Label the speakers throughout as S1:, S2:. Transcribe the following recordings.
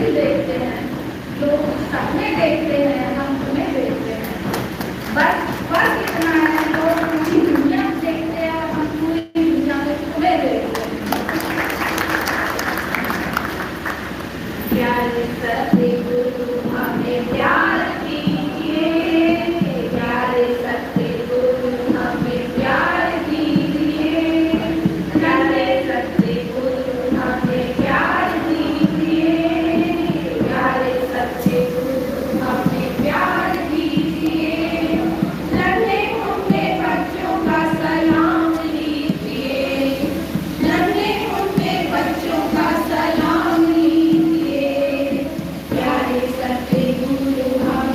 S1: दिल देखते हैं, लोग सपने देखते हैं, हम तुम्हें देखते हैं। बस फर्क इतना है, लोग पूरी दुनिया को देखते हैं, हम पूरी दुनिया में तुम्हें देखते हैं। प्यारे सतगुरु हमें प्यार कीजिए, प्यारे सतगुरु हमें प्यार कीजिए, प्यारे सतगुरु हमें प्यार कीजिए, प्यारे सतगुरु हमें प्यार कीजिए। नन्हे मुन्ने बच्चों का सलाम लीजिए, नन्हे मुन्ने बच्चों का सलाम लीजिए, प्यारे सतगुरु हमें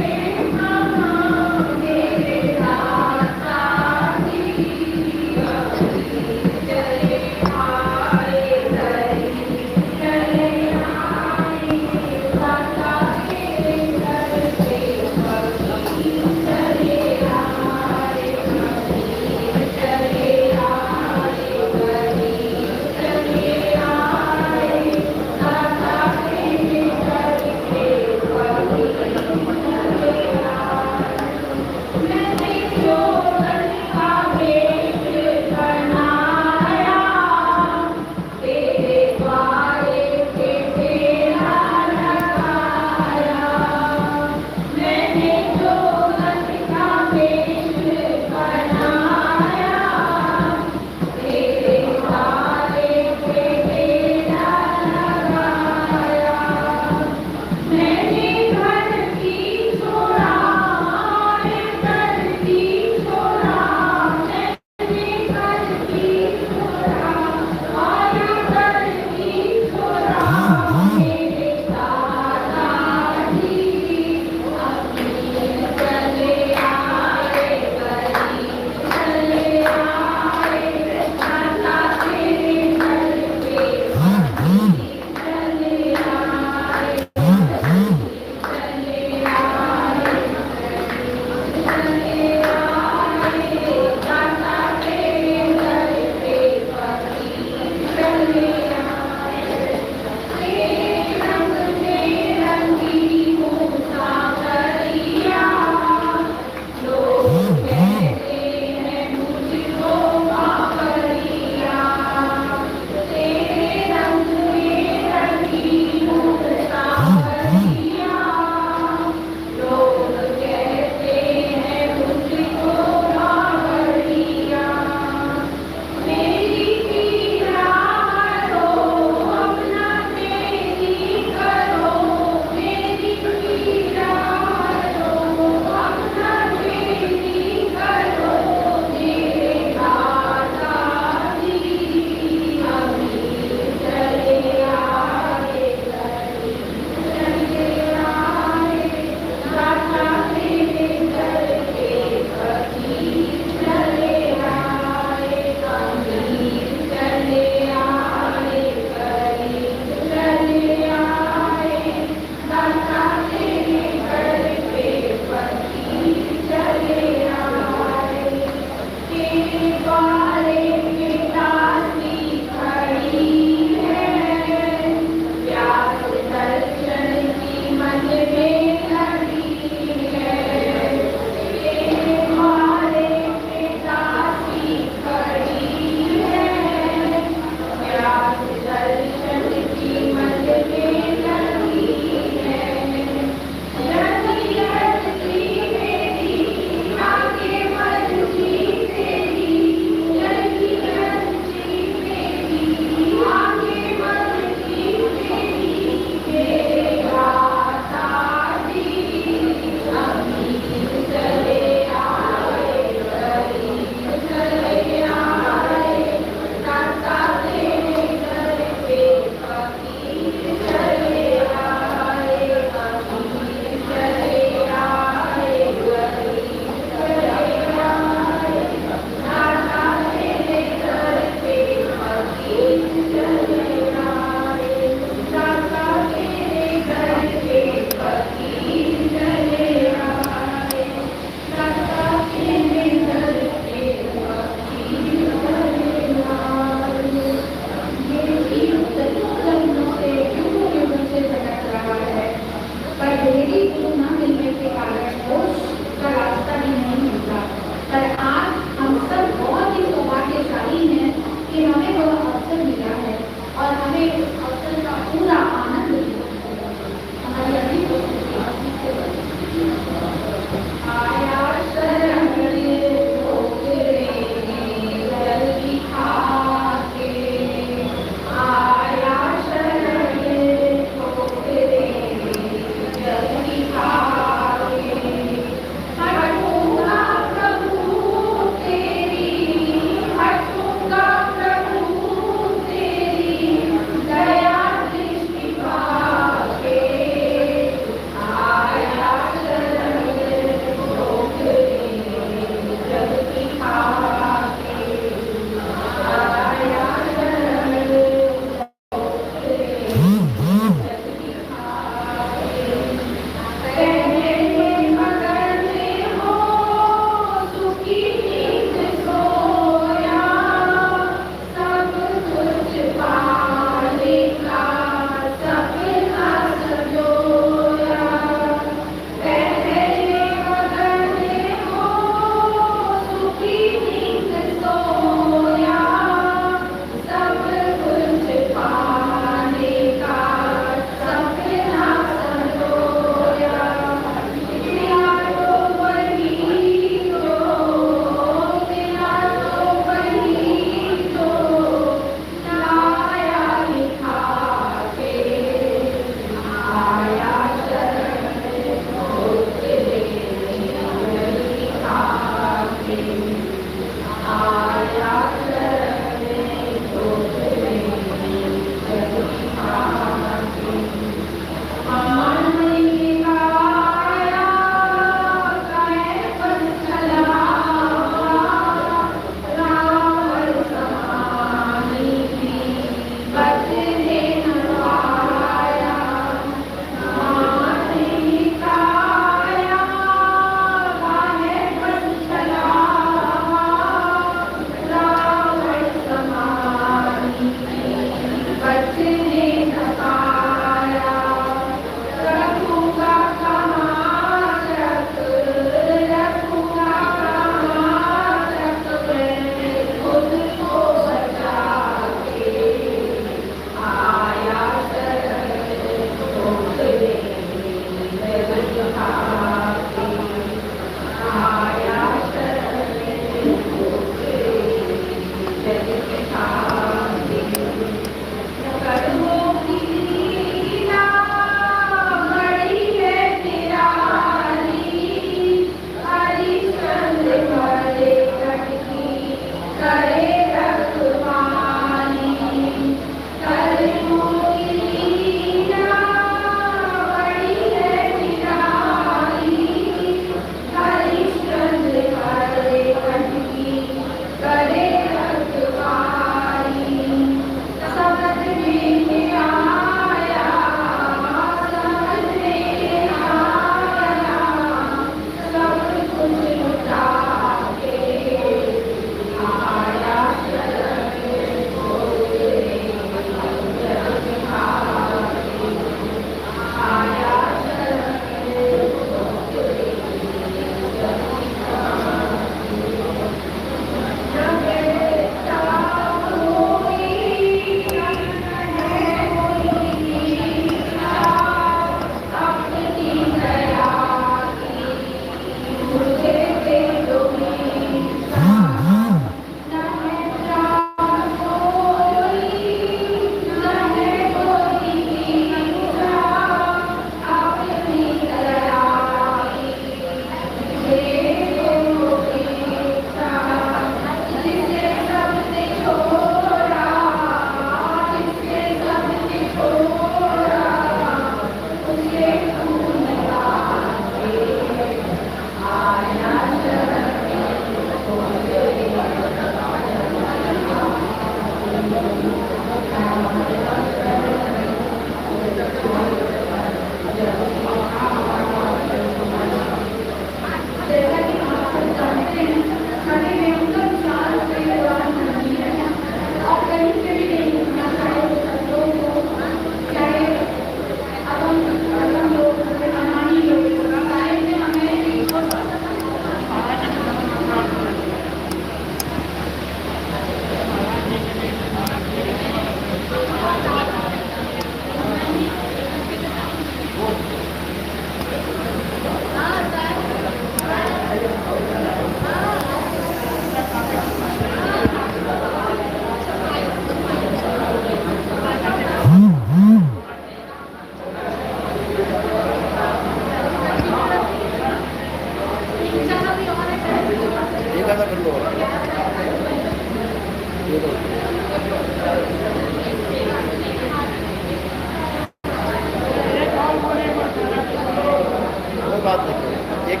S2: बात देखो, एक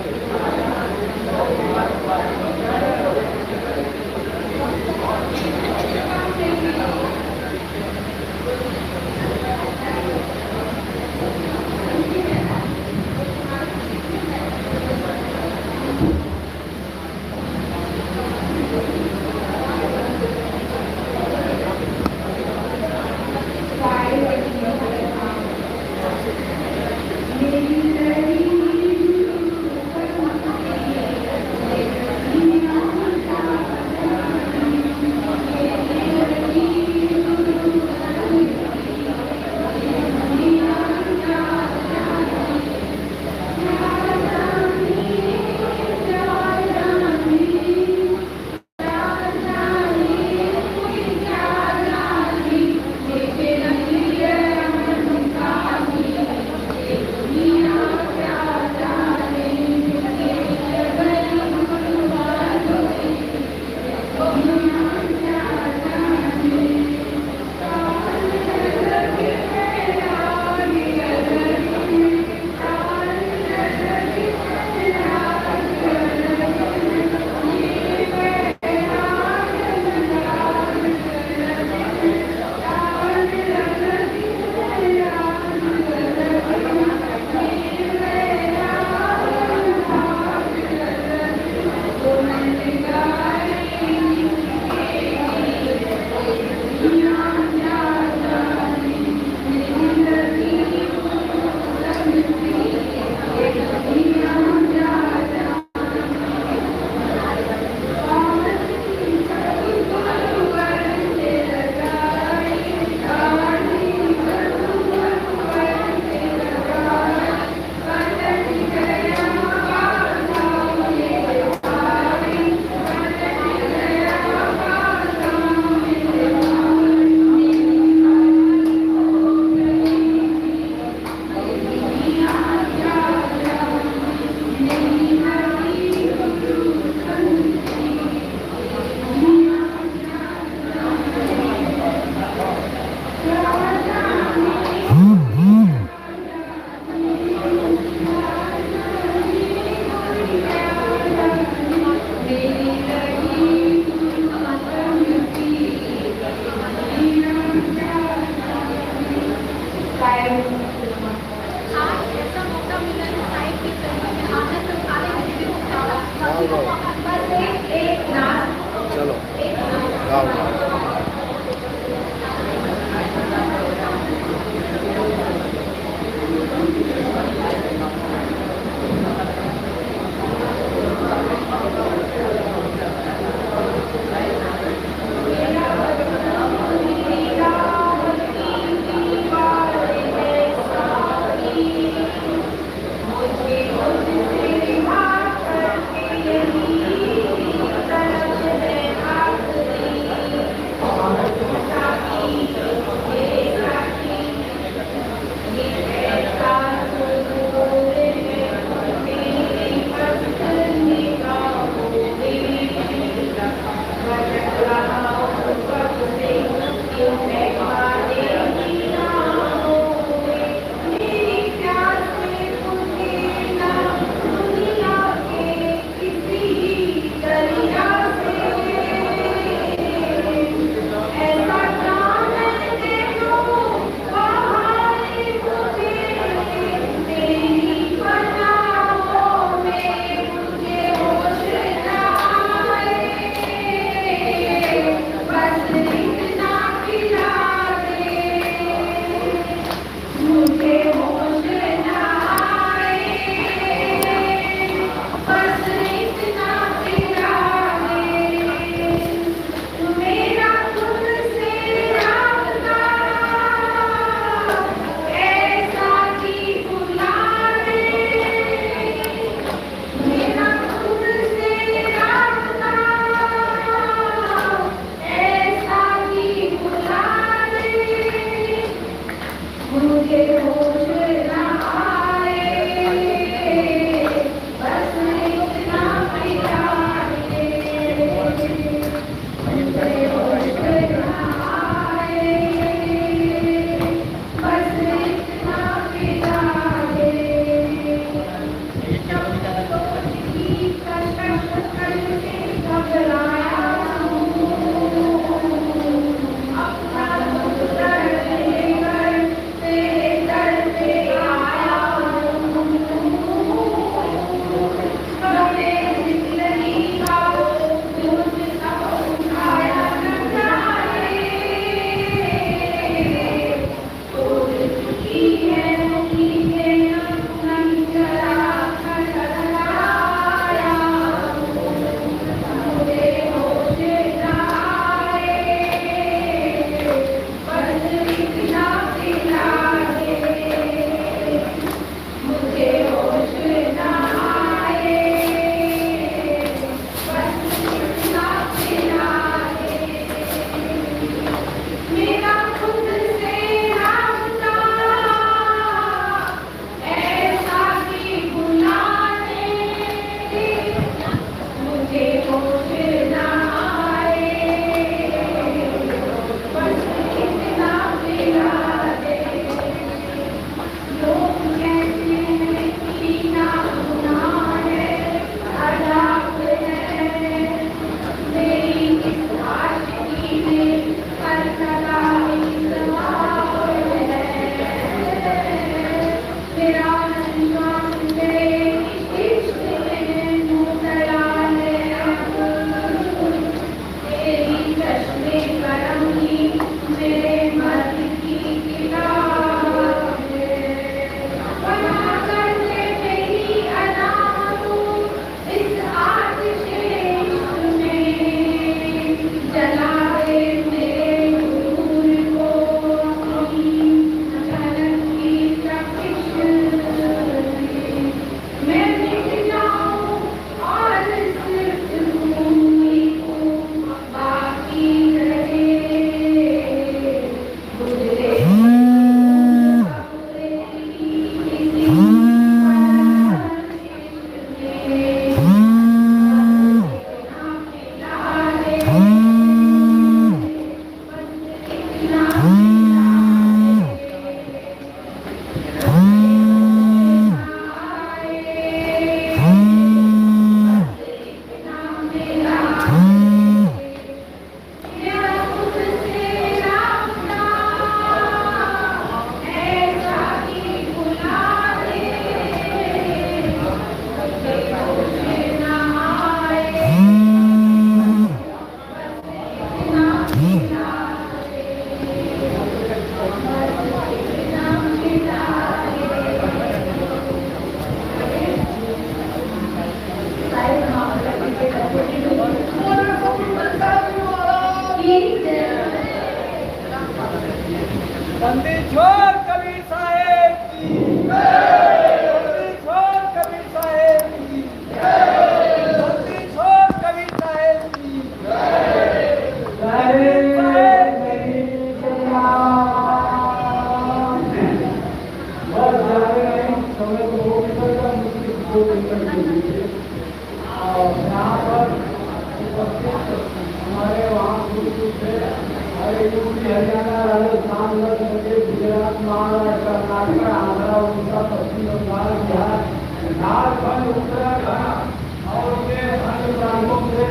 S2: झारखंड उत्तराखंड और के अन्य प्रांतों से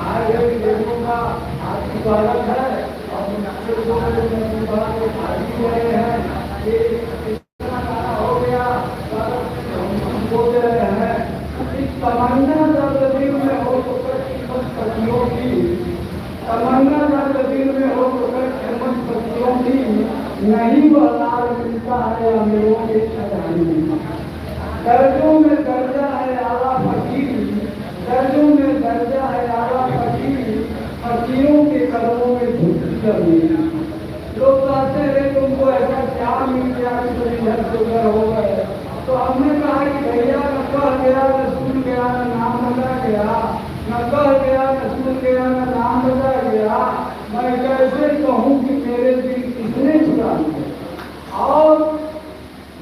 S2: आए हुए लोगों का हार्दिक स्वागत है। और हो गया बोल रहे हैं तमन्ना दर्द दिल में हो तो पतियों की, तमन्ना दर्द दिल में हो तो पतियों की, नहीं वह लाल मिलता है अमीरों के खजाने में। दर्जों में दर्जा है आला फकीर, दर्जों में दर्जा है आला फकीर, फकीरों के कदमों में झुकी जमीन। लोग कहते हैं तुमको ऐसा क्या मिल गया कि तुम इधर से उधर हो गए। तो हमने कहा कि भैया न कह गया न सुन गया न नाम बता गया, न कह गया न सुन गया न नाम बता गया। मैं कैसे कहूँ कि मेरे दिल किसने चुरा लिया। और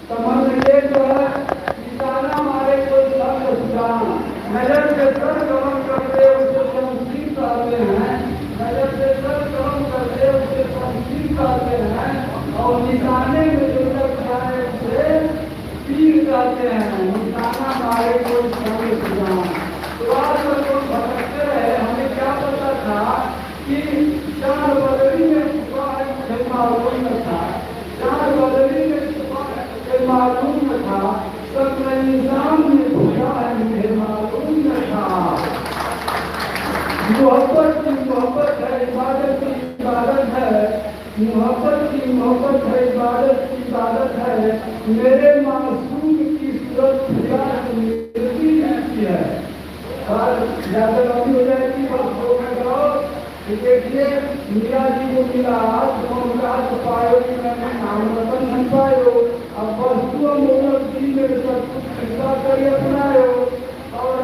S2: समझ ये जो है निशाना मारे कोई शब्द सुझाना, नजर से सर गमन करते उसे संस्कृत कहते हैं, नजर से सर गमन करते उसे संस्कृत कहते हैं। और निशाने में जो लग जाए उसे तीर कहते हैं। निशाना मारे कोई शब्द सुझाना। तो आज लोग भटकते रहे, हमें क्या पता था कि चार बदली में मुझे मालूम न था, चार बदली में मुझे मालूम न था, सब इंसान ने भूला है मुझे मालूम न था। मोहब्बत की मोहब्बत है, इबादत की इबादत है, मोहब्बत की मोहब्बत है, इबादत की इबादत है। मेरे मासूम की सूरत मिलती रहती है। ज्यादा लंबी हो जाएगी बस 2 मिनट। देखिए मीरा जी को मिला उनका पायो कि मैंने नाम रतन नहीं पायो। अब वस्तु मोहन जी में सब कुछ खिस्सा कर अपनायो। और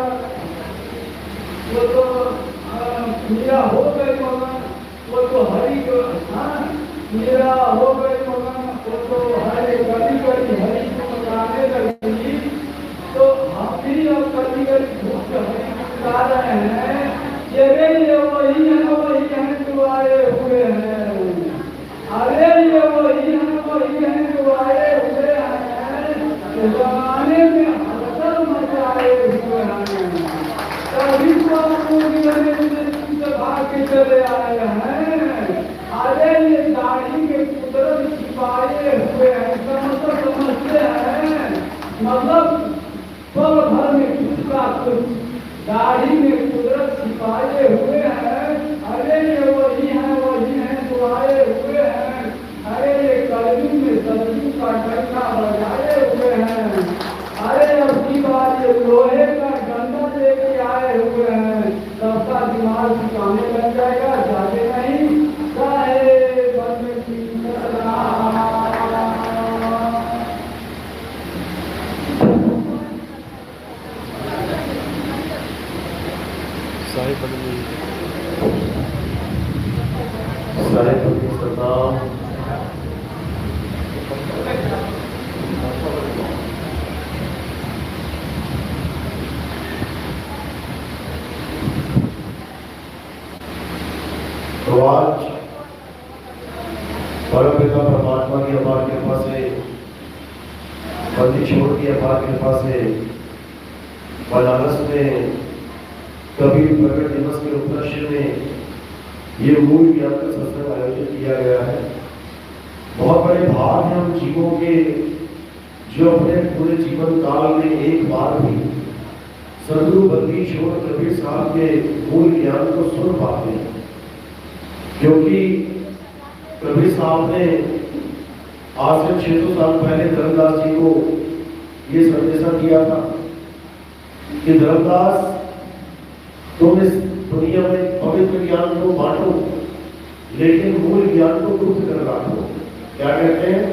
S2: वो तो मीरा हो गई मगन, वो तो हरी को मीरा हो गई मगन, वो तो हरे गली गली हरी को मकाने लगी। तो हम भी अब गली गली घूम हरी को गा रहे हैं। ये वही है जो आए हुए हैं, अरे ये वही है जो आए हुए हैं, जमाने में हलचल मचाए हुए हैं। तभी तो भाग के चले आए हैं। अरे ये दाढ़ी में कुदरत छिपाए हुए हैं, समझते हैं। मतलब पल भर में कुछ का कुछ दाढ़ी में कुदरत छिपाए हुए हैं। अरे ये वही है जो आए हुए हैं। अरे ये कलमी में सब्जी का डंडा बजाए हुए हैं। अरे अब की बात ये लोहे का डंडा लेके आए हुए हैं। सबका दिमाग ठिकाने लग जाएगा, जाते नहीं चाहे बंद की
S3: सारे बदले सारे बदले सरदार तो आज परमपिता परमात्मा की अपार कृपा से, बंदी छोड़ की अपार कृपा से बनारस में कबीर प्रकट दिवस के उपलक्ष्य में ये मूल ज्ञान का सत्संग आयोजित किया गया है। बहुत बड़े भाग हैं उन जीवों के जो अपने पूरे जीवन काल में एक बार भी सदगुरु बंदी छोड़ कबीर साहब के मूल ज्ञान को सुन पाते हैं। क्योंकि कबीर साहब ने आज से 600 साल पहले धर्मदास जी को ये संदेशा दिया था कि धर्मदास तुम इस दुनिया में पवित्र ज्ञान को बांटो, लेकिन मूल ज्ञान को गुप्त कर रखो। क्या कहते हैं?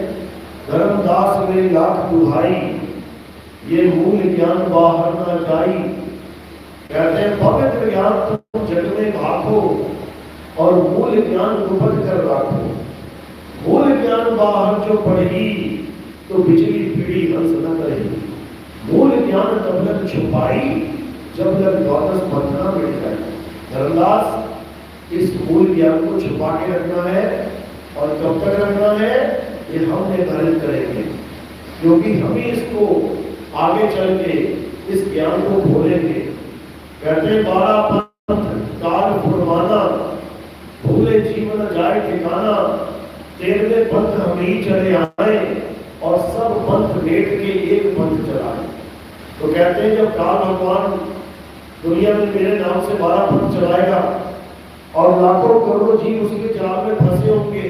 S3: धर्मदास में लाख दुहाई, ये मूल ज्ञान बाहर न जाई। कहते हैं पवित्र ज्ञान तुम जग में भागो और मूल ज्ञान गुप्त कर रखो। मूल ज्ञान बाहर जो पड़ेगी तो बिजली पीड़ी हंस न करेगी। मूल ज्ञान तब तक छुपाई जब तक द्वादश बंधना मिट जाए। धर्मदास इस मूल ज्ञान को छुपा के रखना है, और कब तक रखना है ये हम निर्धारित करेंगे। क्योंकि हम ही इसको आगे चल के इस ज्ञान को खोलेंगे। कहते हैं 12 पंथ काल फुरमाना, भूले जीवन जाए ठिकाना, 13वें पंथ हम ही चले आए और सब पंथ लेट के एक पंथ चलाए। तो कहते हैं जब काल भगवान दुनिया में मेरे नाम से 12 पंथ चलाएगा और लाखों करोड़ों जीव उसके जाल में फंसे होंगे,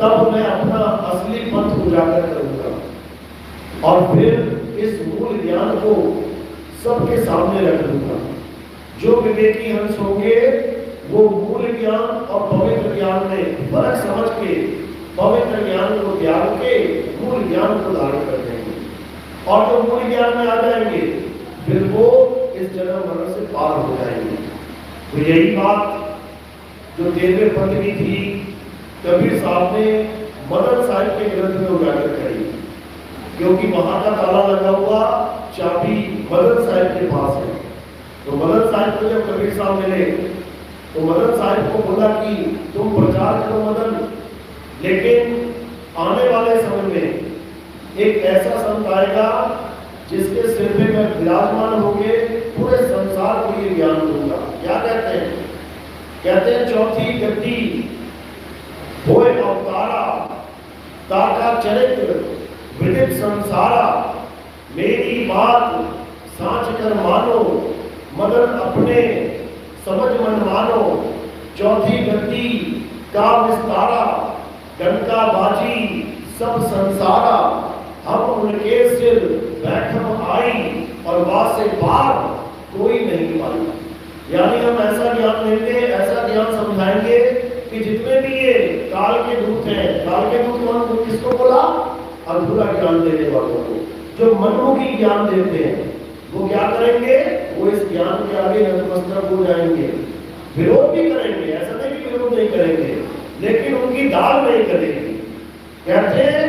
S3: तब मैं अपना असली पंथ उजागर करूंगा और फिर इस मूल ज्ञान को सबके सामने रख दूंगा। जो विवेकी हंस होंगे वो मूल ज्ञान और पवित्र ज्ञान में फर्क समझ के पवित्र ज्ञान को त्याग के मूल ज्ञान को धारण कर देंगे, और जो मूल ज्ञान में आ जाएंगे फिर वो इस जन्म मरण से पार हो जाएंगे। तो यही बात जो 13वें पंथ की थी, कबीर साहब ने मदन साहिब के ग्रंथ में उजागर करी, क्योंकि वहां का ताला लगा हुआ चाबी मदन साहिब के पास है। तो मदन साहिब को जब कबीर साहब मिले तो मदन साहिब को बोला कि तुम प्रचार करो मदन, लेकिन आने वाले समय में एक ऐसा संत आएगा जिसके सिर पे मैं विराजमान होके पूरे संसार को ये ज्ञान दूंगा। क्या कहते हैं? कहते हैं चौथी गद्दी होए अवतारा, ताका चरित्र विदित संसारा, मेरी बात सांच कर मानो, मदन अपने समझ मन मानो, चौथी गद्दी का विस्तारा, डंका बाजी सब संसारा, हम उनके सिर बैठम आई और वहां से पार कोई नहीं पाई। यानी हम ऐसा ज्ञान लेंगे, ऐसा ज्ञान समझाएंगे कि जितने भी ये काल के दूत हैं, काल के दूत कौन किसको बोला? अधूरा ज्ञान देने वालों को, जो मनमुखी ज्ञान देते हैं वो क्या करेंगे? वो इस ज्ञान के आगे नतमस्तक हो जाएंगे, विरोध भी करेंगे, ऐसा नहीं कि विरोध नहीं करेंगे, लेकिन उनकी दाल नहीं करेंगे। कहते हैं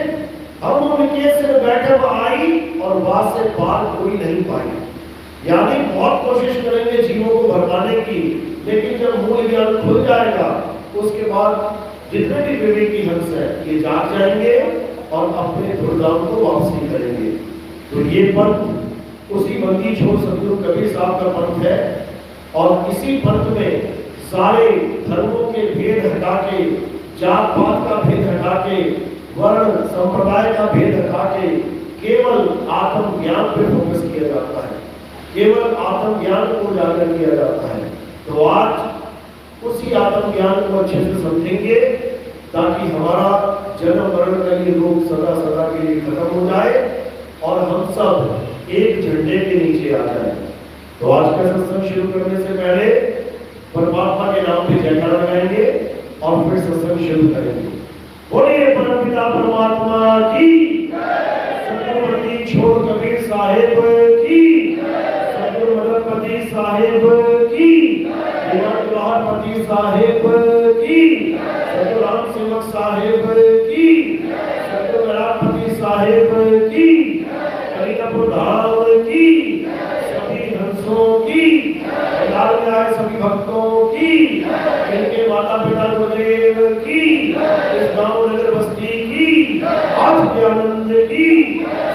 S3: हम उनके सिर बैठक आई और बात से पार कोई नहीं पाई। यानी बहुत कोशिश करेंगे जीवों को भटकाने की, लेकिन जब मूल ज्ञान खुल जाएगा उसके बाद जितने भी विवेकी हंस है ये जाग जाएंगे और अपने दुर्गाम को वापसी करेंगे। तो ये पंथ उसी बंदी छोड़ सतगुरु कबीर साहब का पंथ है, और इसी पंथ में सारे धर्मों के भेद हटा के, जात पात का भेद हटा के, वर्ण संप्रदाय का भेद हटा के केवल आत्म ज्ञान पर फोकस किया जाता है, केवल आत्म ज्ञान को उजागर किया जाता है। तो आज उसी आत्म ज्ञान को अच्छे से समझेंगे ताकि हमारा जन्म मरण का ये रोग सदा सदा के लिए खत्म हो जाए और हम सब एक झंडे के नीचे आ जाए। तो आज का सत्संग शुरू करने से पहले परमात्मा के नाम पे जयकारा लगाएंगे और फिर सत्संग शुरू करेंगे। बोलिए परमपिता परमात्मा की, सतगुरुपति छोड़ कबीर साहेब की, सतगुरु मदनपति साहेब की, जवाहरपति साहेब की, सतगुरु राम सेवक साहेब की, सतगुरु रामपति साहेब की, कलिकापुर धाम की, सभी हंसों की, सभी भक्तों की, इनके माता पिता गुरुदेव की, इस गांव नगर बस्ती की, आज के आनंद की,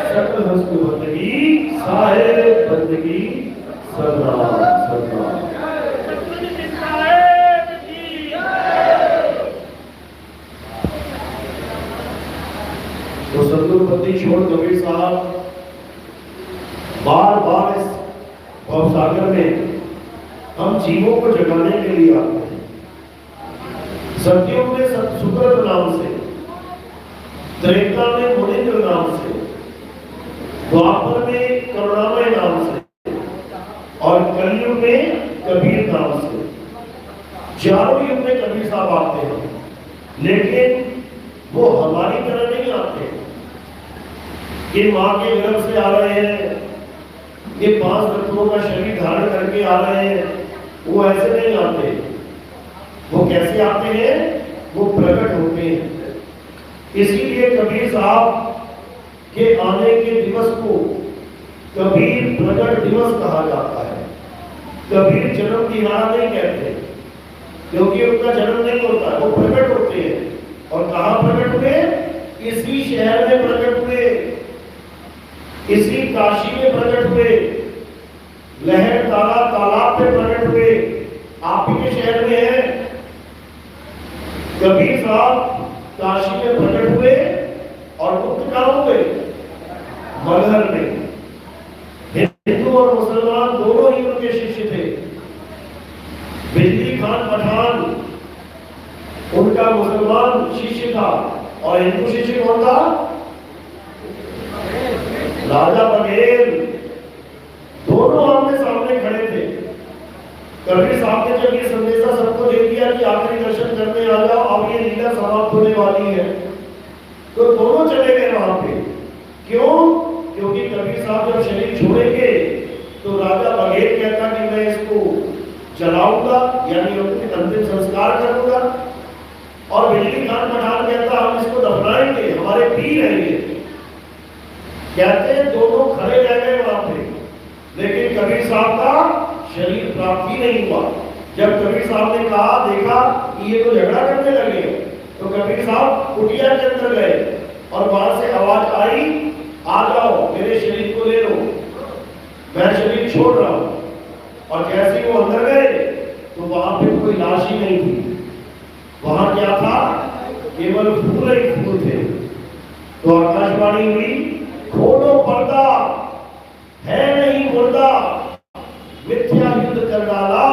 S3: सकल हंस की बंदगी, साहेब बंदगी, सदनाम सदनाम। तो सतगुरुपति छोड़ कबीर साहब बार बार इस भवसागर में हम जीवों को जगाने के लिए आते हैं। सत्युग में सुकृत नाम से, त्रेता में मुनिंद्र नाम से, द्वापर में करुणामय नाम से और कलयुग में कबीर नाम से, चारों युग में कबीर साहब आते हैं। लेकिन वो हमारी तरह नहीं आते कि माँ के गर्भ से आ रहे हैं, ये 5 तत्वों का शरीर धारण करके आ रहे हैं, वो ऐसे नहीं आते। वो कैसे आते हैं? वो प्रकट होते हैं। इसीलिए कबीर साहब के आने के दिवस को कबीर प्रकट दिवस कहा जाता है। कबीर जन्म दिहाड़ा नहीं कहते, क्योंकि उनका जन्म नहीं होता, वो प्रकट होते हैं। और कहाँ प्रकट हुए? इसी शहर में प्रकट हुए, इसी काशी में प्रकट हुए, आप ही के शहर में है। कबीर साहब काशी में प्रकट हुए और मुक्त कहाँ हुए? मगहर में। हिंदू और मुसलमान दोनों ही उनके शिष्य थे। बिजली खान पठान उनका मुसलमान शिष्य था और हिंदू शिष्य कौन था? राजा बघेल। दोनों आमने सामने खड़े थे। कबीर साहब ने जब ये संदेशा सबको दे दिया कि आखिरी दर्शन करने आ जाओ, अब ये लीला समाप्त होने वाली है, तो दोनों चले गए वहां पे। क्यों? क्योंकि कबीर साहब जब शरीर छोड़ेंगे तो राजा बघेल कहता कि मैं इसको जलाऊंगा, यानी अंतिम संस्कार करूंगा, और बिजली खान पठान कहता हम इसको दफनाएंगे, हमारे पीर हैं ये। कहते हैं दोनों खड़े रह गए वहां पे, लेकिन कबीर साहब का शरीर प्राप्त ही नहीं हुआ। जब कबीर साहब ने कहा, देखा कि ये तो झगड़ा करने लगे, तो कबीर साहब कुटिया के अंदर गए और वहां से आवाज आई, आ जाओ मेरे शरीर को ले लो, मैं शरीर छोड़ रहा हूं। और जैसे वो अंदर गए तो वहां पे कोई लाश ही नहीं थी। वहां क्या था? केवल फूल ही फूल थे। तो आकाशवाणी हुई, खोलो पर्दा, है नहीं मुर्दा, मिथ्या युद्ध कर डाला,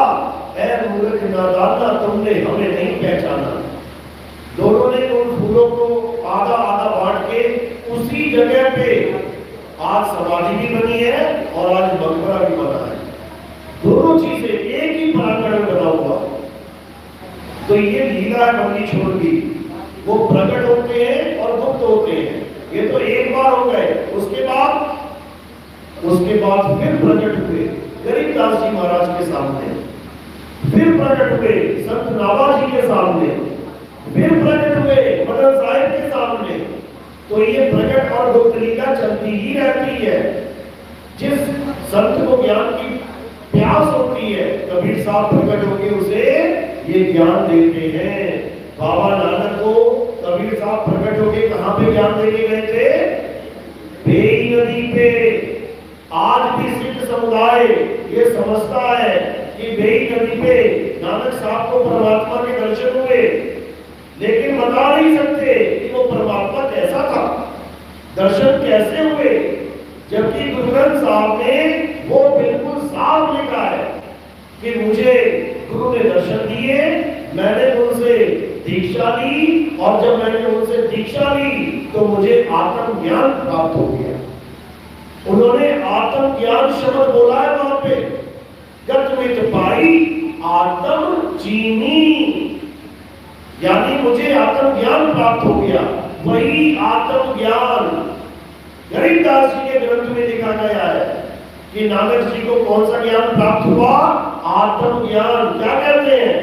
S3: ऐ मूर्ख नादाना तुमने हमें नहीं पहचाना। दोनों ने उन फूलों को आधा आधा बांट के उसी जगह पे आज समाधि भी बनी है और आज मकबरा भी बना है। दोनों चीजें एक ही प्रांगण में बना हुआ। तो ये लीला बनी छोड़ दी। वो प्रकट होते हैं और गुप्त होते हैं। ये तो एक बार हो गए, उसके बाद फिर प्रकट हुए गरीबदास जी महाराज के सामने, फिर प्रकट हुए संत नावा जी के सामने, फिर प्रकट हुए मदन साहिब के सामने। तो ये प्रकट और गुप्त लीला चलती ही रहती है। जिस संत को ज्ञान की प्यास होती है, कबीर साहब प्रकट होकर उसे ये ज्ञान देते हैं। बाबा नानक को कबीर साहब प्रकट होकर कहां पे ज्ञान देने गए थे? बेई नदी पे। आज भी सिख समुदाय ये समझता है कि बेई नदी पे नानक साहब को परमात्मा के दर्शन हुए, लेकिन बता नहीं सकते कि वो परमात्मा कैसा था, दर्शन कैसे हुए। जबकि गुरु ग्रंथ साहब ने वो बिल्कुल साफ लिखा है कि मुझे गुरु ने दर्शन दिए, मैंने उनसे दीक्षा ली, और जब मैंने उनसे दीक्षा ली तो मुझे आत्म ज्ञान प्राप्त हो गया। उन्होंने आत्म ज्ञान शब्द बोला है वहां पे, गत मित पाई आत्म चीनी, यानी मुझे आत्म ज्ञान प्राप्त हो गया। वही आत्म ज्ञान गरीबदास जी के ग्रंथ में लिखा गया है कि नानक जी को कौन सा ज्ञान प्राप्त हुआ? आत्म ज्ञान। क्या कहते हैं?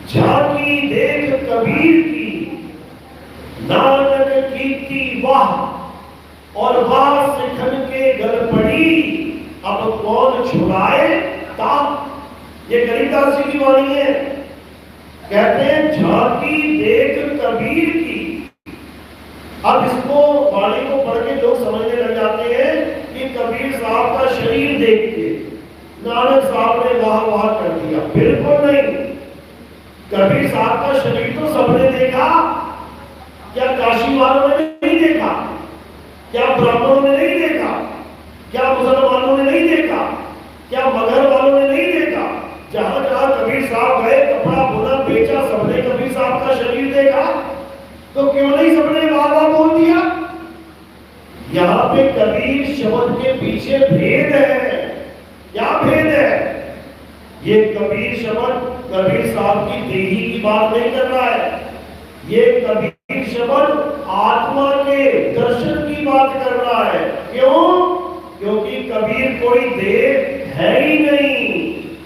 S3: झांकी देख कबीर की, नानक कीर्ति वाह, और वाह सिखन के गल पड़ी, अब कौन छुड़ाए ताप। ये गरीबदास जी की वाणी है। कहते हैं झांकी देख कबीर की। अब इसको वाणी को पढ़ के लोग समझने लग जाते हैं कि कबीर साहब का शरीर देख के नानक साहब ने वाह वाह कर दिया। बिल्कुल नहीं। कबीर साहब का शरीर तो सबने देखा। क्या काशी वालों ने नहीं देखा? क्या ब्राह्मणों ने नहीं देखा? क्या मुसलमानों ने नहीं देखा? क्या मगहर वालों ने नहीं देखा? जहां जहां कबीर साहब गए, कपड़ा बुना बेचा, सबने कबीर साहब का शरीर देखा। तो क्यों नहीं सबने वाह वाह बोल दिया? यहाँ पे कबीर शब्द के पीछे भेद है। क्या भेद है? ये कबीर शब्द कबीर साहब की देही की बात नहीं कर रहा है। ये कबीर शब्द आत्मा के दर्शन की बात कर रहा है। क्यों? क्योंकि कबीर कोई देह है ही नहीं,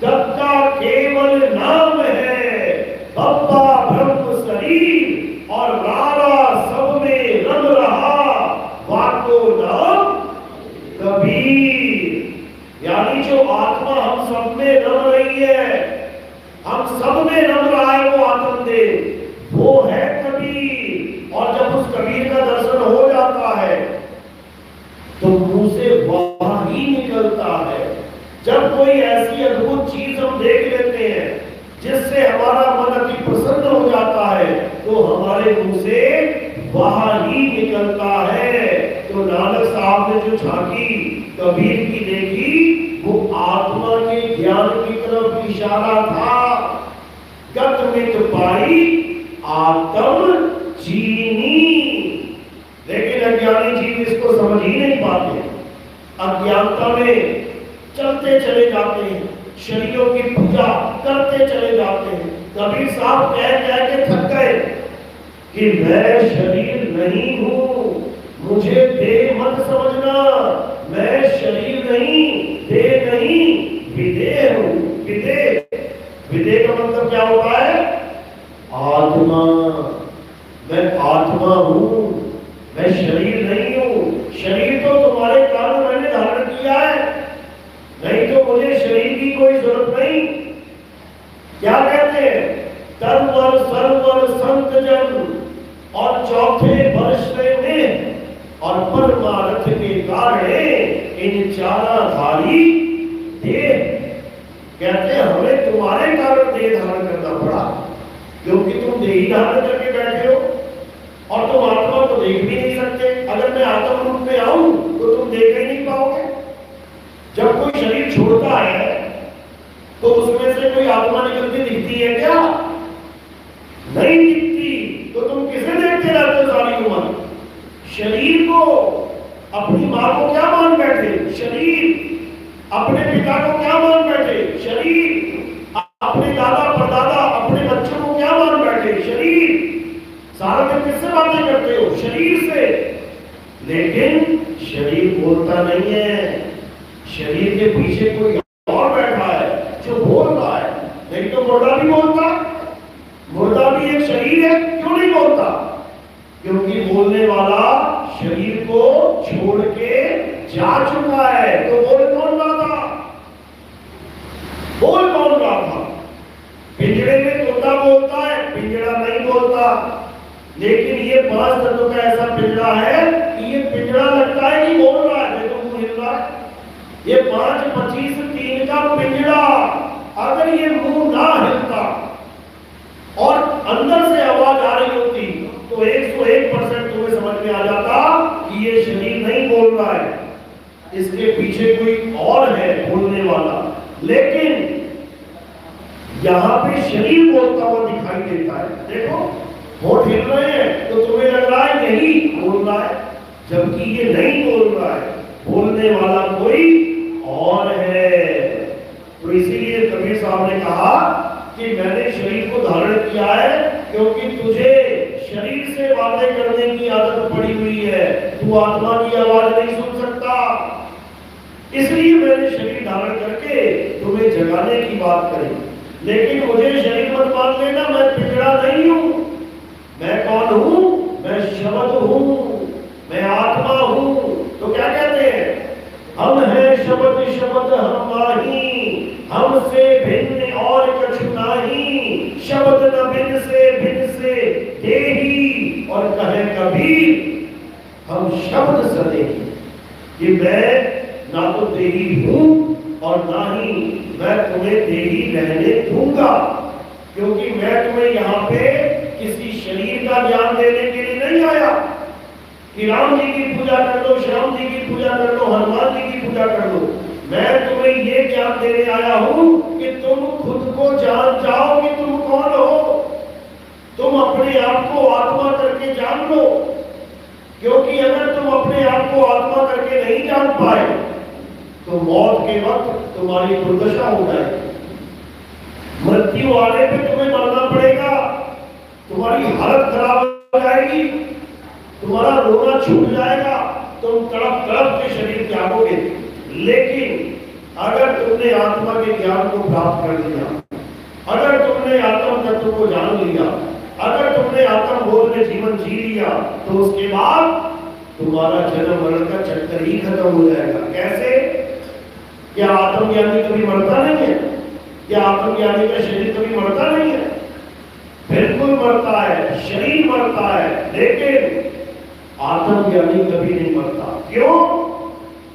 S3: दत्ता केवल नाम है, बप्पा ब्रह्म शरीर, और रारा सब में रम रहा, वाको नाम कबीर। यानी जो आत्मा हम सब में रम रही है, हम सब में रम रहा है वो आत्मदेव, वो है कबीर। और जब उस कबीर का दर्शन हो जाता है तो मुंह से वाह ही निकलता है। जब कोई ऐसी अद्भुत चीज हम देख लेते हैं जिससे हमारा मन अति प्रसन्न हो जाता है, तो हमारे मुंह से वह ही निकलता है। तो नानक साहब ने जो झांकी कबीर की देखी, वो आत्मा के ज्ञान की तरफ इशारा था। गत मित पाई आत्म चीनी। लेकिन अज्ञानी जीव इसको समझ ही नहीं पाते, अज्ञानता में चलते चले जाते हैं, शरीरों की पूजा करते चले जाते हैं। कबीर साहब कह के थक गए कि मैं शरीर नहीं हूं, मुझे देह मत समझना, मैं शरीर नहीं, देह नहीं, विदेह हूं। विदेह का मतलब क्या होता है? आत्मा। मैं आत्मा हूं, मैं शरीर नहीं हूं। शरीर तो तुम्हारे कारण मैंने धारण किया है, नहीं तो मुझे शरीर की कोई जरूरत नहीं। क्या कहते हैं? तरवर सरवर संत जन और चौथे वर्ष में और परमार्थ के कारण इन चाराधारी देह। कहते हैं हमें तुम्हारे कारण देह धारण करना पड़ा, क्योंकि तुम देह धारण करके बैठे हो और तुम आत्मा को देख भी नहीं सकते। अगर मैं आत्म रूप में आऊं तो तुम देख ही नहीं पाओगे। जब कोई शरीर छोड़ता है तो उसमें से कोई आत्मा निकलती दिखती है क्या? नहीं दिखती। तो तुम किसे देखते रहते हो सारी उम्र? शरीर को। अपनी मां को क्या मान बैठे? शरीर। अपने पिता को क्या मान बैठे? शरीर। अपने दादा परदादा अपने बच्चों को क्या मान बैठे? शरीर। सारा दिन किससे बातें करते हो? शरीर से। लेकिन शरीर बोलता नहीं है, शरीर के पीछे कोई और बैठा है जो बोल रहा है। नहीं तो मुर्दा भी बोलता, मुर्दा भी एक शरीर है। क्यों नहीं बोलता? क्योंकि बोलने वाला शरीर को छोड़ के जा चुका है। तो बोल कौन रहा था? बोल कौन रहा था? पिंजरे में तोता बोलता है, पिंजरा नहीं बोलता। लेकिन ये 5 तत्व का ऐसा पिंजरा है कि ये पिंजरा लगता है कि बोल रहा है, तो मुंह हिल रहा है। ये 5, 25, 3 का पिंजरा, अगर ये मुंह ना हिलता और अंदर से आवाज आ रही होती तो 101% तुम्हें समझ में आ जाता कि ये शरीर नहीं बोल रहा है, इसके पीछे कोई और है बोलने वाला। लेकिन यहां पे शरीर बोलता हुआ दिखाई देता है। देखो होठ हिल रहे हैं तो तुम्हें लग रहा है यही बोल रहा है, जबकि ये नहीं बोल रहा है, बोलने वाला कोई और है। तो इसीलिए कबीर साहब ने कहा कि मैंने शरीर को धारण किया है क्योंकि तुझे शरीर से बातें करने की आदत पड़ी हुई है, तू आत्मा की आवाज नहीं सुन सकता। इसलिए मैंने शरीर धारण करके तुम्हें जगाने की बात करी। लेकिन मुझे शरीर मत मान लेना, मैं पिंजरा नहीं हूं। मैं कौन हूं? मैं शब्द हूं, मैं आत्मा हूं। तो क्या कहते हैं? हम हैं शब्द, शब्द हम माही, हमसे भिन्न और कछु नाही। शब्द न भिन्न से देही, और कहे कबीर हम शब्द सदेही। कि मैं ना तो देही हूं और ना ही मैं तुम्हें देही रहने दूंगा, क्योंकि मैं तुम्हें यहाँ पे किसी शरीर का ज्ञान देने के लिए नहीं आया कि राम जी की पूजा कर लो, श्याम जी की पूजा कर लो, हनुमान जी की पूजा कर लो। मैं तुम्हें ये ज्ञान देने आया हूं कि तुम खुद को जान जाओ कि तुम कौन हो। तुम अपने आप को आत्मा करके जान लो, क्योंकि अगर तुम अपने आप को आत्मा करके नहीं जान पाए तो मौत के वक्त तुम्हारी दुर्दशा हो जाएगी। मृत्यु आने पे तुम्हें मरना पड़ेगा, तुम्हारी हालत खराब हो जाएगी, तुम्हारा रोना छूट जाएगा, तुम तड़प तड़प के शरीर त्यागोगे। लेकिन अगर तुमने आत्मा के ज्ञान को प्राप्त कर लिया, अगर तुमने आत्म तत्व को जान लिया, अगर तुमने आत्म बोध में जीवन जी लिया, तो उसके बाद तुम्हारा जन्म मरण का चक्कर ही खत्म हो जाएगा। कैसे? क्या आत्मज्ञानी कभी मरता नहीं है? क्या आत्मज्ञानी का शरीर कभी मरता नहीं है? बिल्कुल मरता है, शरीर मरता है, लेकिन आत्मज्ञानी कभी नहीं मरता। क्यों?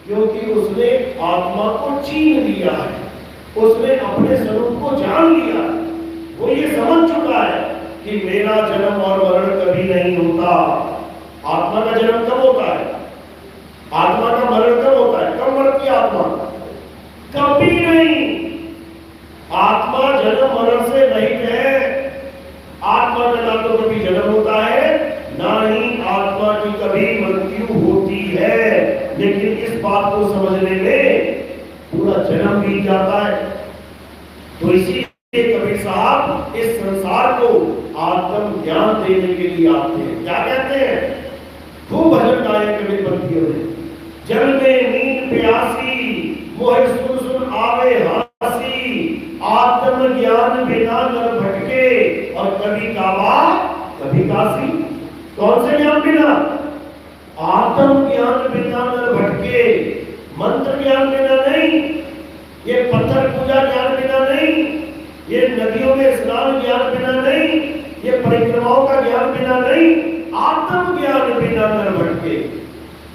S3: क्योंकि उसने आत्मा को चीन लिया है, उसने अपने स्वरूप को जान लिया है। वो ये समझ चुका है कि मेरा जन्म और मरण कभी नहीं होता। आत्मा का जन्म कब होता है? आत्मा का मरण कब होता है? कब मरती है आत्मा? कभी नहीं। आत्मा जन्म मरण से रहित है। आत्मा का ना तो कभी जन्म होता है, ना ही आत्मा की कभी मृत्यु होती है। लेकिन इस बात को समझने में पूरा जन्म बीत जाता है। तो इसीलिए कबीर साहब इस संसार को आत्म ज्ञान देने के लिए आते हैं। क्या कहते हैं? खूब भजन गाए कबीर पंथियों ने। जल में नींद प्यासी, मोह सुन सुन आवे हासी, आत्म ज्ञान बिना नर भटके, और कभी काबा कभी काशी। कौन से ज्ञान बिना? आत्म ज्ञान बिना नर भटके। मंत्र ज्ञान बिना नहीं, ये पत्थर पूजा ज्ञान बिना नहीं, ये नदियों में स्नान ज्ञान बिना नहीं, ये परिक्रमाओं का ज्ञान बिना नहीं, आत्म ज्ञान बिना नर भटके।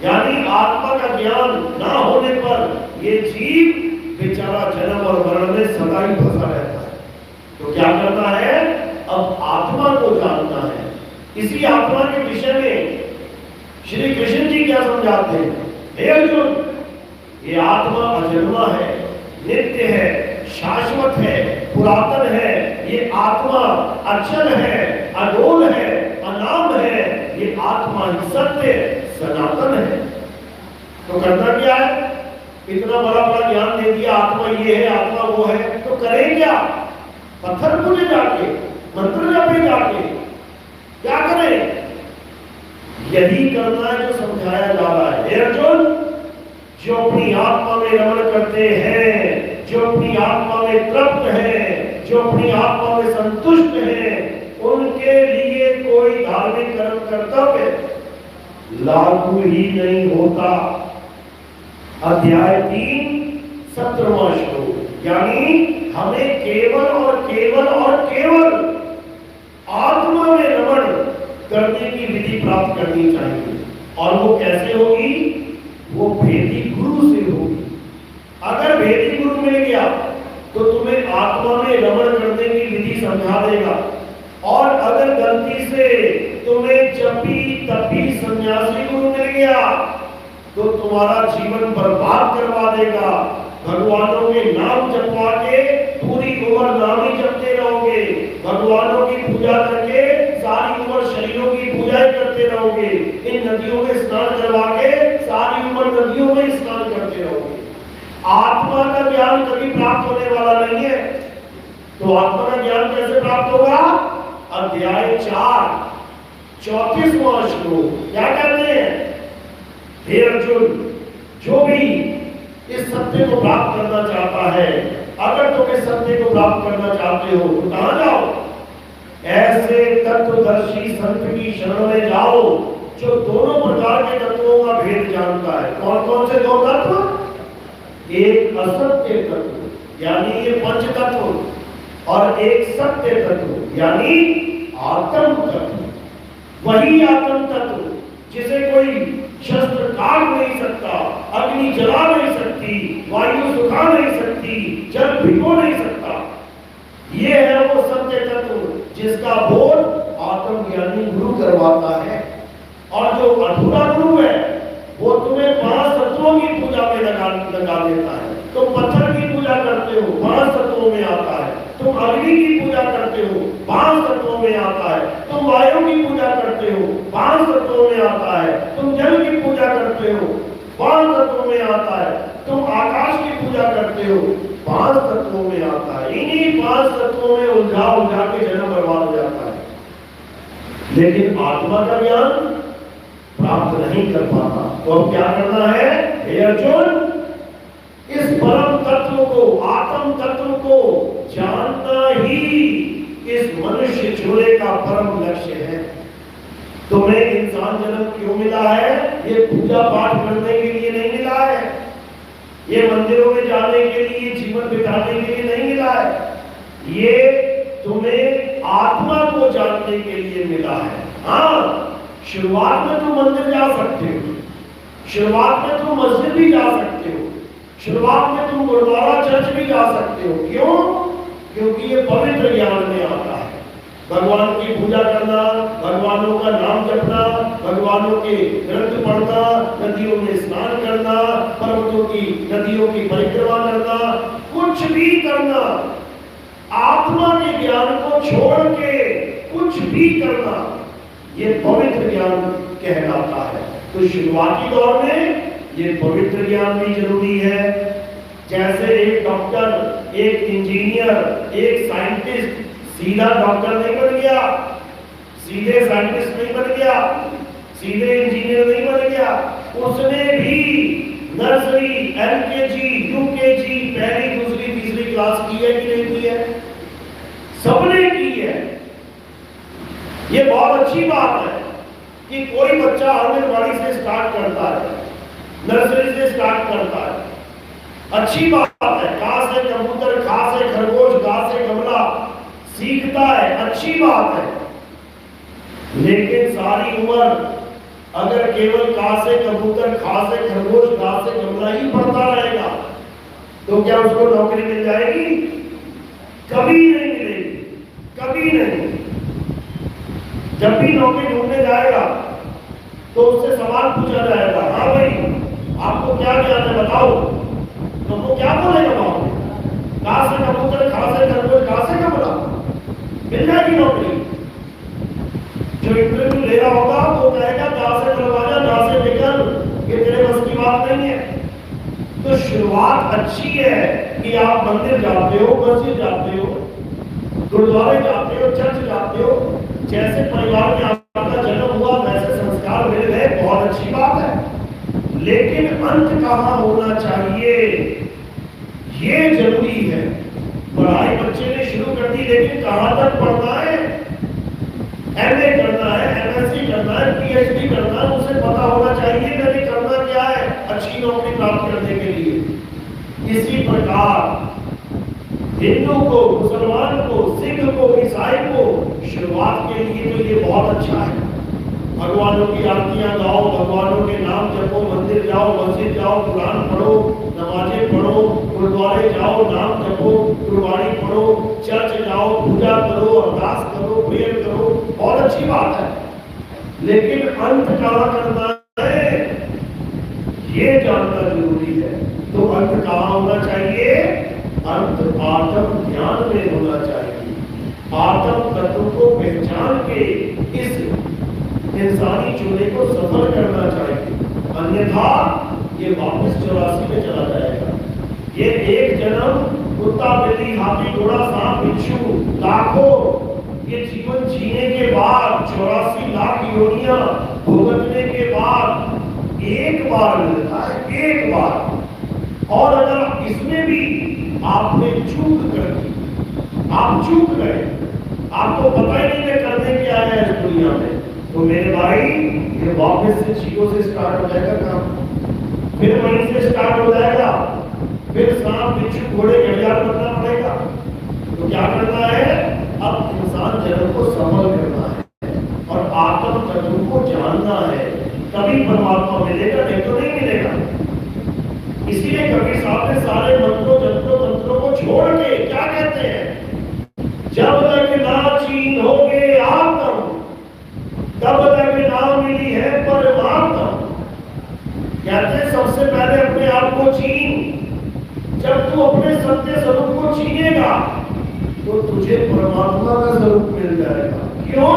S3: यानी आत्मा का ज्ञान ना होने पर ये जीव बेचारा जन्म और मरण में सदा ही फंसा रहता है। तो क्या करना है? अब आत्मा को जानना है। इसी आत्मा के विषय में श्री कृष्ण जी क्या समझाते हैं? हे अर्जुन, ये आत्मा अजन्मा है, नित्य है, शाश्वत है, पुरातन है। ये आत्मा अचल है, अडोल है, अनाम है। ये आत्मा ही सत्य सनातन है। तो करना क्या है? इतना बड़ा बड़ा ज्ञान दे दिया, आत्मा ये है, आत्मा वो है, तो करें क्या? पत्थर पूजे जाके, मंत्र जपे जाके, क्या करें? यही करना है जो समझाया जा रहा है। हे अर्जुन, जो अपनी आत्मा में रमण करते हैं, जो अपनी आत्मा में तृप्त हैं, जो अपनी आत्मा में संतुष्ट हैं, उनके लिए कोई धार्मिक कर्म कर्तव्य लागू ही नहीं होता। अध्याय 3 17वां श्लोक। यानी हमें केवल और केवल और केवल आत्मा में रमण करने की विधि प्राप्त करनी चाहिए। और वो कैसे होगी? वो भेदी गुरु से होगी। अगर भेदी गुरु मिल गया तो तुम्हें आत्मा में रमण करने की विधि समझा देगा। और अगर गलती से तुम्हें जपी तपी सन्यासी गुरु मिल गया तो तुम्हारा जीवन बर्बाद करवा देगा। भगवानों के नाम जपवा के पूरी उम्र नाम ही जपते रहोगे। भगवानों की पूजा करके सारी उम्र शरीरों की पूजा करते रहोगे। इन नदियों में स्नान करवा के सारी उम्र नदियों में स्नान करते रहोगे। आत्मा का ज्ञान कभी प्राप्त होने वाला नहीं है। तो आत्मा का ज्ञान कैसे प्राप्त होगा? अध्याय 4 34वां श्लोक। क्या कहते हैं? हे अर्जुन, जो भी इस सत्य को प्राप्त करना चाहता है, अगर तुम इस सत्य को प्राप्त करना चाहते हो तो कहां जाओ? ऐसे तत्वदर्शी संत की शरण में जाओ जो दोनों प्रकार के तत्वों का भेद जानता है। कौन कौन से दो तत्व? एक असत्य तत्व यानी ये पंच तत्व, और एक सत्य तत्व यानी आत्म तत्व। वही आत्म तत्व जिसे कोई शस्त्र काट नहीं सकता, अग्नि जला नहीं सकती, वायु सुखा नहीं सकती, जल भिगो नहीं सकता। ये है वो सत्य तत्व जिसका बोध आत्मज्ञानी गुरु करवाता है। और जो अधूरा गुरु है वो तुम्हें 5 तत्वों की पूजा में लगा देता है। तुम पत्थर की पूजा करते हो, 5 तत्वों में आता है। तुम अग्नि की पूजा करते हो, 5 तत्वों में आता है। तुम वायु की पूजा करते हो, 5 तत्वों में आता है। तुम जल की पूजा करते हो, 5 तत्वों में आता है। तुम आकाश की पूजा करते हो, 5 तत्वों में आता है। इन्हीं 5 तत्वों में उलझा उलझा के जन्म बर्बाद हो जाता है। लेकिन आत्मा का ज्ञान प्राप्त नहीं कर पाता। तो अब क्या करना है? हे अर्जुन, इस परम तत्व को, आत्म तत्व को जानना ही इस मनुष्य झोले का परम लक्ष्य है। तुम्हें इंसान जन्म क्यों मिला है? ये पूजा पाठ करने के लिए नहीं मिला है, ये मंदिरों में जाने के लिए, जीवन बिताने के लिए नहीं मिला है। ये तुम्हें आत्मा को जानने के लिए मिला है। हाँ, शुरुआत में तुम मंदिर जा सकते हो, शुरुआत में तुम मस्जिद भी जा सकते हो, शुरुआत में तुम गुरुद्वारा चर्च भी जा सकते हो। क्यों? क्योंकि ये पवित्र ज्ञान में आता है। भगवान की पूजा करना, भगवानों का नाम जपना, भगवानों के ग्रंथ पढ़ना, नदियों में स्नान करना, पर्वतों की नदियों की परिक्रमा करना, कुछ भी करना, आत्मा के ज्ञान को छोड़ के कुछ भी करना, ये पवित्र ज्ञान कहलाता है। तो शुरुआती दौर में ये पवित्र ज्ञान भी जरूरी है। जैसे एक डॉक्टर, एक इंजीनियर, एक साइंटिस्ट सीधा डॉक्टर नहीं बन गया, सीधे साइंटिस्ट नहीं बन गया, सीधे इंजीनियर नहीं बन गया, उसने भी नर्सरी, एलकेजी, यूकेजी, पहली, दूसरी, तीसरी क्लास की है कि नहीं की है? सबने की है। ये बहुत अच्छी बात है कि कोई बच्चा आंगनबाड़ी से स्टार्ट करता है, नर्सरी से स्टार्ट करता है, अच्छी बात है। का से कबूतर, खा से खरगोश, गा से गमला सीखता है, अच्छी बात है। लेकिन सारी उम्र अगर केवल का से कबूतर, खा से खरगोश, गा से गमला ही पढ़ता रहेगा तो क्या उसको नौकरी मिल जाएगी? कभी नहीं मिलेगी, कभी नहीं। जब भी नौकरी ढूंढने जाएगा तो उससे सवाल पूछा जाएगा, हाँ भाई आपको क्या ज्ञान है बताओ, तो वो क्या बोलेगा? का से कबूतर, खा से खरगोश, गा से गमला, मिल जाएगी नौकरी। जो इंटरव्यू ले रहा होगा वो कहेगा गा से दरवाजा, गा से निकल, ये तेरे बस की बात नहीं है। तो शुरुआत अच्छी है कि आप मंदिर जाते हो, मस्जिद जाते हो, गुरुद्वारे जाते हो, चर्च जाते हो, जैसे परिवार में आपका जन्म हुआ वैसे संस्कार मिल गए, बहुत अच्छी बात है। लेकिन अंत कहाँ होना चाहिए ये जरूरी है। पढ़ाई बच्चे ने शुरू कर दी, लेकिन कहां तक पढ़ना है? एमए करना है, एमएससी करना है, पीएचडी करना है, उसे पता होना चाहिए मैंने करना क्या है अच्छी नौकरी प्राप्त करने के लिए। इसी प्रकार हिंदू को, मुसलमान को, सिख को, ईसाई को शुरुआत के लिए तो ये बहुत अच्छा है। भगवानों की आरतियां गाओ, भगवानों के नाम जपो, मंदिर जाओ, मस्जिद जाओ, कुरान पढ़ो, नमाजें पढ़ो, गुरुद्वारे जाओ, नाम जपो, गुरबाणी पढ़ो, चर्च जाओ, पूजा करो, अरदास करो, प्रेयर करो, बहुत अच्छी बात है। लेकिन अंत कहाँ करना है ये जानना जरूरी है। तो अंत कहाँ होना चाहिए? अंत आत्म ज्ञान में होना चाहिए। आत्म तत्व को पहचान के इस इंसानी चूल्हे को सफल करना चाहिए, अन्यथा ये वापस 84 में चला जाएगा। ये एक जन्म कुत्ता, बिल्ली, हाथी, घोड़ा, सांप, बिच्छू, लाखों ये जीवन जीने के बाद 84 लाख योनियां भुगतने के बाद एक बार मिलता है, एक बार। और अगर इसमें भी आपने चूक कर दी, आप चूक गए, आपको पता ही नहीं है करने क्या है इस दुनिया में, तो मेरे भाई ये वापस से 0 से स्टार्ट हो जाएगा काम, फिर वहीं से स्टार्ट हो जाएगा, फिर सांप, बिच्छू, घोड़े, घड़ियाल बनना पड़ेगा। तो क्या करना है? अब इंसान जन्म को सफल करना है और आत्म तत्व को जानना है, तभी परमात्मा मिलेगा, नहीं तो नहीं मिलेगा। इसीलिए कबीर साहब ने सारे मंत्रों, जंत्रों, तंत्रों को छोड़ के क्या कहते हैं? जब तक ना चीन होगे आत्म, तब तक ना मिली है परमात्मा। कहते सबसे पहले अपने आप को चीन, जब तू अपने सत्य स्वरूप को चीनेगा तो तुझे परमात्मा का स्वरूप मिल जाएगा। क्यों?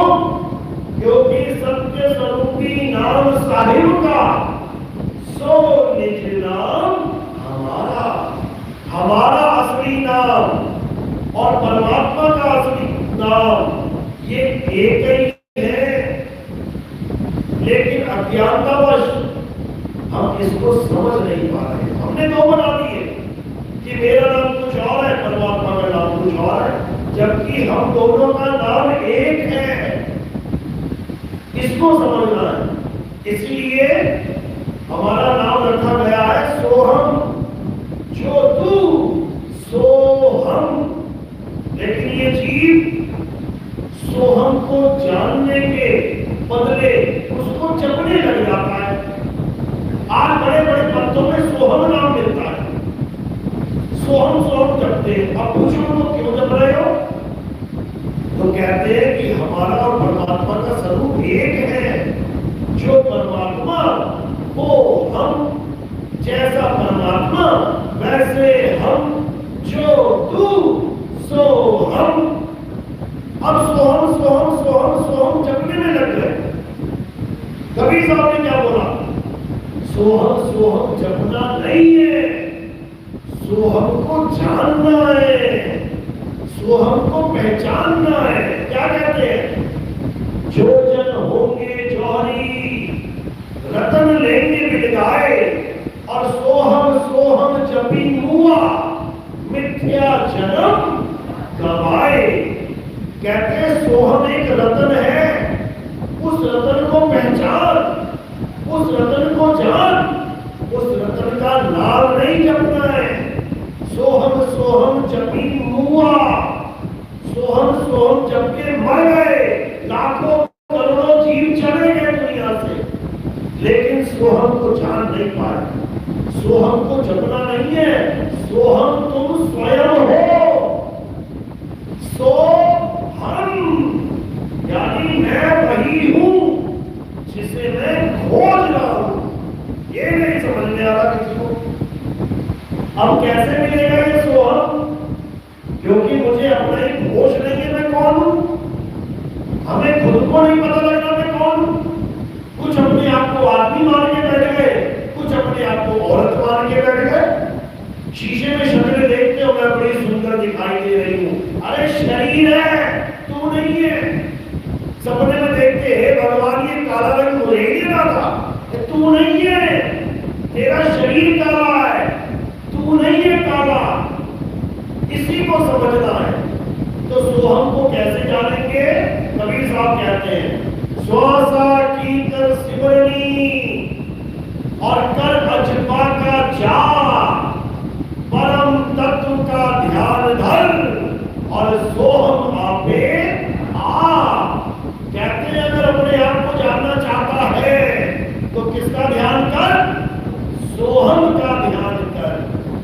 S3: क्योंकि सत्य स्वरूपी नाम साहिब का सो निज नाम हमारा, हमारा असली नाम और परमात्मा का असली नाम ये एक ही है। लेकिन अज्ञानतावश हम इसको समझ नहीं पा रहे। हमने दो बना दिए कि मेरा नाम कुछ और है, परमात्मा का नाम कुछ और है, जबकि हम दोनों का नाम एक है। इसको समझना है। इसलिए हमारा नाम रखा गया है सोहम, जो तू सोहम। लेकिन ये जीव सोहम को जानने के बदले उसको जपने लग जाता है। सोहम सोहम जपते हैं। अब पूछो तो क्यों जप रहे हो? तो कहते हैं कि हमारा और परमात्मा का स्वरूप एक है। जो परमात्मा वो हम, जैसा परमात्मा वैसे हम, जो तू सो हम। अब सोहम सोहम सोहम सोहम जपने में लग गए। कबीर साहब ने क्या बोला? सोहम सोहम जपना नहीं है, सोहम को जानना है, सोहम को पहचानना है। क्या कहते हैं? जो जन होंगे जौहरी, रतन लेंगे बिलगाए, और सोहम सोहम जपी हुआ, मिथ्या जन्म गवाए। कहते हैं सोहम एक रतन है, उस रतन को पहचान, उस रतन को जान, उस रतन का नाम नहीं जपना है। सोहम सोहम जपी मुआ, सोहम सोहम जप के मर गए, लाखों करोड़ों जीव चले गए दुनिया से, लेकिन सोहम को जान नहीं पाए। सोहम को जपना नहीं है, सोहम तुम स्वयं हो। सो हम, यानी मैं वही हूं जिसे मैं खोज रहा हूं। ये नहीं समझ में आ रहा किसी को। अब कैसे मिलेगा ये सोहम? क्योंकि मुझे अपना ही होश नहीं है मैं कौन हूं। हमें खुद को नहीं पता लगता मैं कौन हूं। कुछ अपने आप को आदमी मान के बैठ गए, कुछ अपने आप को औरत मान के बैठ गए। शीशे में शक्ल देखते हो मैं बड़ी सुंदर दिखाई दे रही हूं। अरे शरीर है, तू नहीं है। सपने में देखते हैं भगवान ये काला रंग मुझे ही देना था, तू नहीं है। तेरा शरीर काला है, तू नहीं है काला। इसी को समझना है। तो सोहम को कैसे जानेंगे? कबीर साहब कहते हैं स्वासा की कर सिमरनी और कर अजपा का जा, परम तत्व का ध्यान धर और सोहम आपे आ। कहते हैं अगर अपने आप को जानना चाहता है तो किसका ध्यान कर? सोहम का ध्यान कर,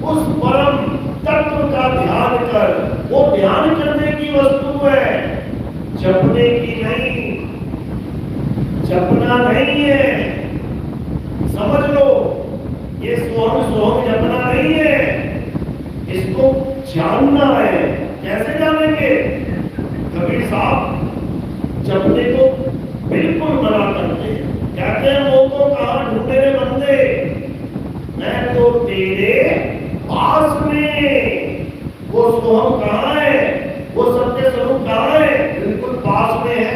S3: उस परम तत्व का ध्यान कर। वो ध्यान करने की वस्तु है, जपने की नहीं। जपना नहीं है, समझ लो। ये सोहम सोहम जपना नहीं है, इसको जानना है। कैसे जानेंगे? कबीर साहब जपने को बिल्कुल मना करते हैं। कहते हैं वो तो कहां ढूंढे रे बंदे, मैं तो तेरे पास में। वो सोहम कहां है? वो सत्य स्वरूप कहां है? बिल्कुल पास में है,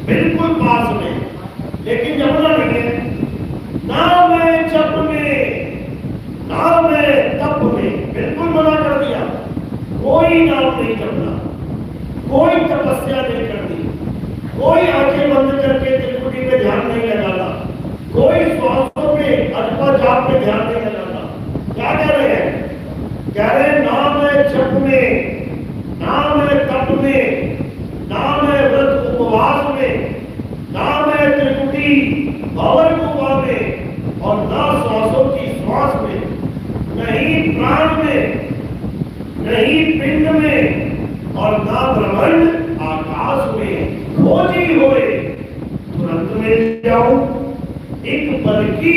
S3: बिल्कुल पास में। लेकिन जपना नहीं है। ना मैं जप में, ना मैं तप में, बिल्कुल मना कर दिया। कोई नाम नहीं जपना, कोई तपस्या नहीं करनी, कोई आंखें बंद करके त्रिपुटी पे ध्यान नहीं लगाना, कोई श्वासों पे अथवा जाप पे ध्यान नहीं लगाना। क्या कह रहे हैं? कह रहे हैं ना मैं जप में, ना मैं तप में, ना मैं व्रत उपवास में, ना मैं त्रिपुटी भवन गुफा में, और ना श्वासों की श्वास में, नहीं प्राण में, नहीं पिंड में, और ना ब्रह्मांड आकाश में। खोजी होए तुरंत मिल जाऊं एक पल की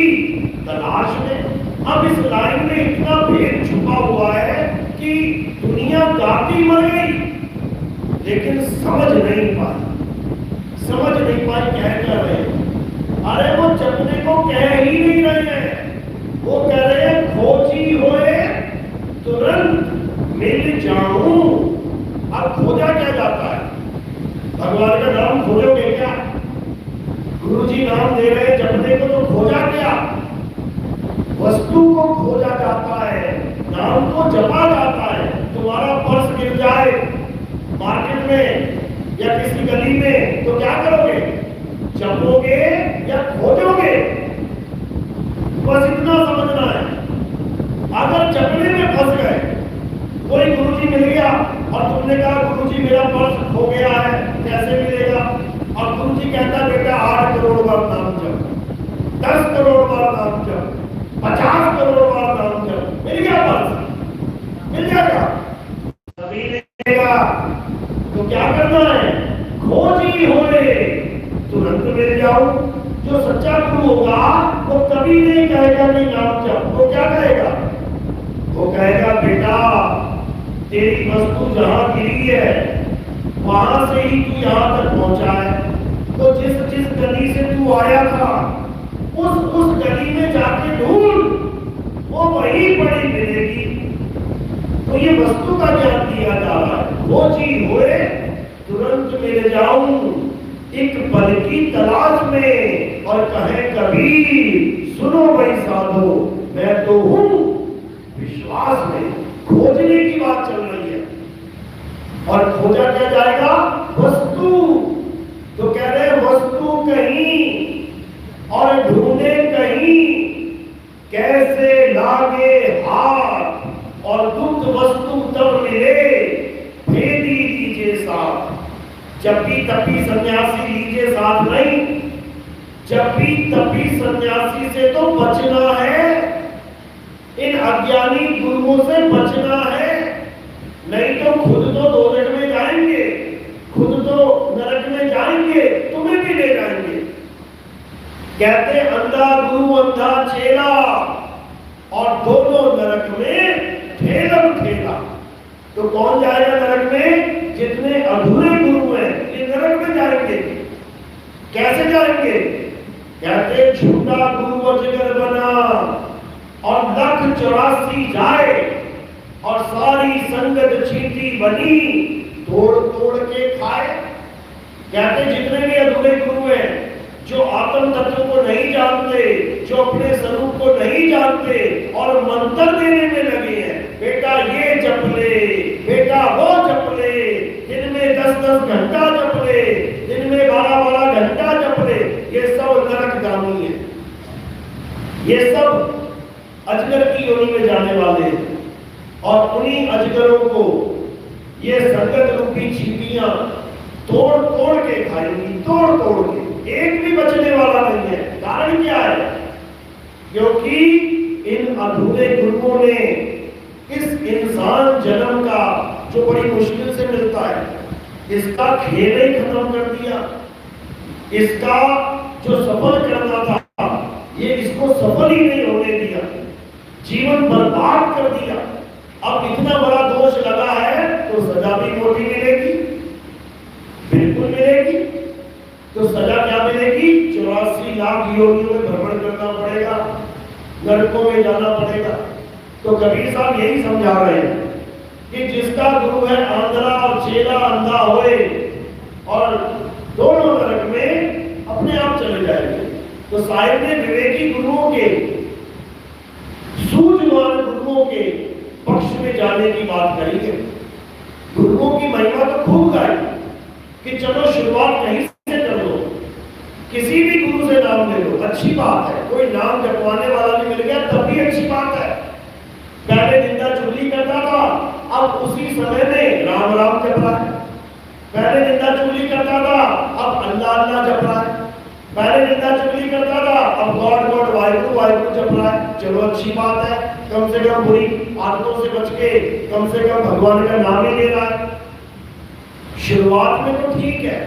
S3: तलाश में। अब इस लाइन में इतना भेद छुपा हुआ है कि दुनिया गाती मर गई, लेकिन समझ नहीं पाई, समझ नहीं पाई कह रहे हैं। अरे वो जपने को कह ही नहीं रहे हैं, वो कह रहे हैं खोजी होए तुरंत मिल जाऊं। अब खोजा क्या जाता है? भगवान का नाम खोजोगे क्या? गुरुजी नाम दे रहे जपने को, तो खोजा क्या? वस्तु को खोजा जाता है, नाम को जपा जाता है। तुम्हारा पर्स गिर जाए मार्केट में या किसी गली में तो क्या करोगे? जपोगे या खोजोगे? बस इतना समझना है। अगर जपने में फंस गए, कोई गुरुजी मिल गया और तुमने कहा गुरुजी मेरा पर्स खो गया है, कैसे मिलेगा? और गुरुजी कहता बेटा 8 करोड़ बार नाम जप, 10 करोड़ बार नाम जप, 50 करोड़ बार नाम जप। मिल गया पर्स, जाएगा तो क्या करना है? खोजी होए तुरंत मिल जाओ। जो सच्चा गुरु होगा वो कभी नहीं कहेगा नहीं नाम जप। वो क्या कहेगा? वो कहेगा बेटा तेरी वस्तु जहां गिरी है वहां से ही तू यहां तक पहुंचा है, तो जिस जिस गली से तू आया था उस गली में जाके ढूंढ, वो वही पड़ी मिलेगी। तो ये वस्तु का ज्ञान दिया जा रहा है। वो चीज हुए तुरंत मिल जाऊं एक पल की तलाश में, और कहे कबीर सुनो भाई साधो मैं तो हूं विश्वास में। खोजने की बात चल रही है, और खोजा क्या जाएगा? वस्तु। तो कह रहे वस्तु कहीं और ढूंढे कहीं, कैसे लागे हाथ और गुप्त वस्तु तब मिले, भेदी लीजिए साथ। जप्पी तप्पी सन्यासी लीजिए साथ नहीं, जप्पी तप्पी सन्यासी से तो बचना है, इन अज्ञानी गुरुओं से बचना है, नहीं तो खुद तो दोजख में जाएंगे, खुद तो नरक में जाएंगे, तुम्हें भी ले जाएंगे। कहते अंधा गुरु अंधा चेला, और दोनों नरक में ठेलम ठेला। तो कौन जाएगा नरक में? जितने अधूरे गुरु हैं ये नरक में जाएंगे। कैसे जाएंगे? कहते झूठा गुरु अजगर बना और 1,84 जाए, और सारी संगत चींटी बनी तोड़ तोड़ के खाए। कहते जितने भी अधूरे गुरु हैं, जो आत्म तत्व को नहीं जानते, जो अपने स्वरूप को नहीं जानते और मंत्र देने में लगे हैं, बेटा ये जप ले, बेटा वो जप ले, दिन में 10-10 घंटा जप ले, दिन में 12-12 घंटा जप ले, ये सब नरकगामी है। ये सब अजगर की योनि में जाने वाले हैं, और उन्हीं अजगरों को ये संगत रूपी चींटियां तोड़ तोड़ के खाएंगी, तोड़ तोड़ के, एक भी बचने वाला नहीं है। कारण क्या है? क्योंकि इन अधूरे गुरुओं ने इस इंसान जन्म का जो बड़ी मुश्किल से मिलता है, इसका खेल ही खत्म कर दिया। इसका जो सफल करना था ये इसको सफल ही नहीं होने दिया, जीवन बर्बाद कर दिया। अब इतना बड़ा दोष लगा है तो सजा भी मोटी मिलेगी, बिल्कुल मिलेगी। तो सजा क्या मिलेगी? 84 लाख योनियों में भ्रमण करना पड़ेगा, नरकों में जाना पड़ेगा। तो कबीर साहब यही समझा रहे हैं कि जिसका गुरु है आंधरा और चेला अंधा होए, और दोनों नरक में अपने आप चले जाएंगे। तो साहिब ने विवेकी गुरुओं के, सूझवान गुरुओं के पक्ष में जाने की बात करी है। गुरुओं की महिमा तो खूब गाई कि चलो शुरुआत कहीं से कर लो, किसी भी गुरु से नाम ले लो, अच्छी बात है। कोई नाम जपवाने वाला भी मिल गया तब भी अच्छी बात है। पहले निंदा चुगली करता था, अब उसी समय में राम राम जप रहा है। पहले निंदा चुगली करता था, अब अल्लाह अल्लाह जप रहा है। पहले निंदा चुगली करता था, अब गॉड गॉड वाहिगुरु वाहिगुरु जप रहा है। चलो अच्छी बात है, कम से कम बुरी आदतों से बच के कम से कम भगवान का नाम ही ले रहा है। शुरुआत में तो ठीक है,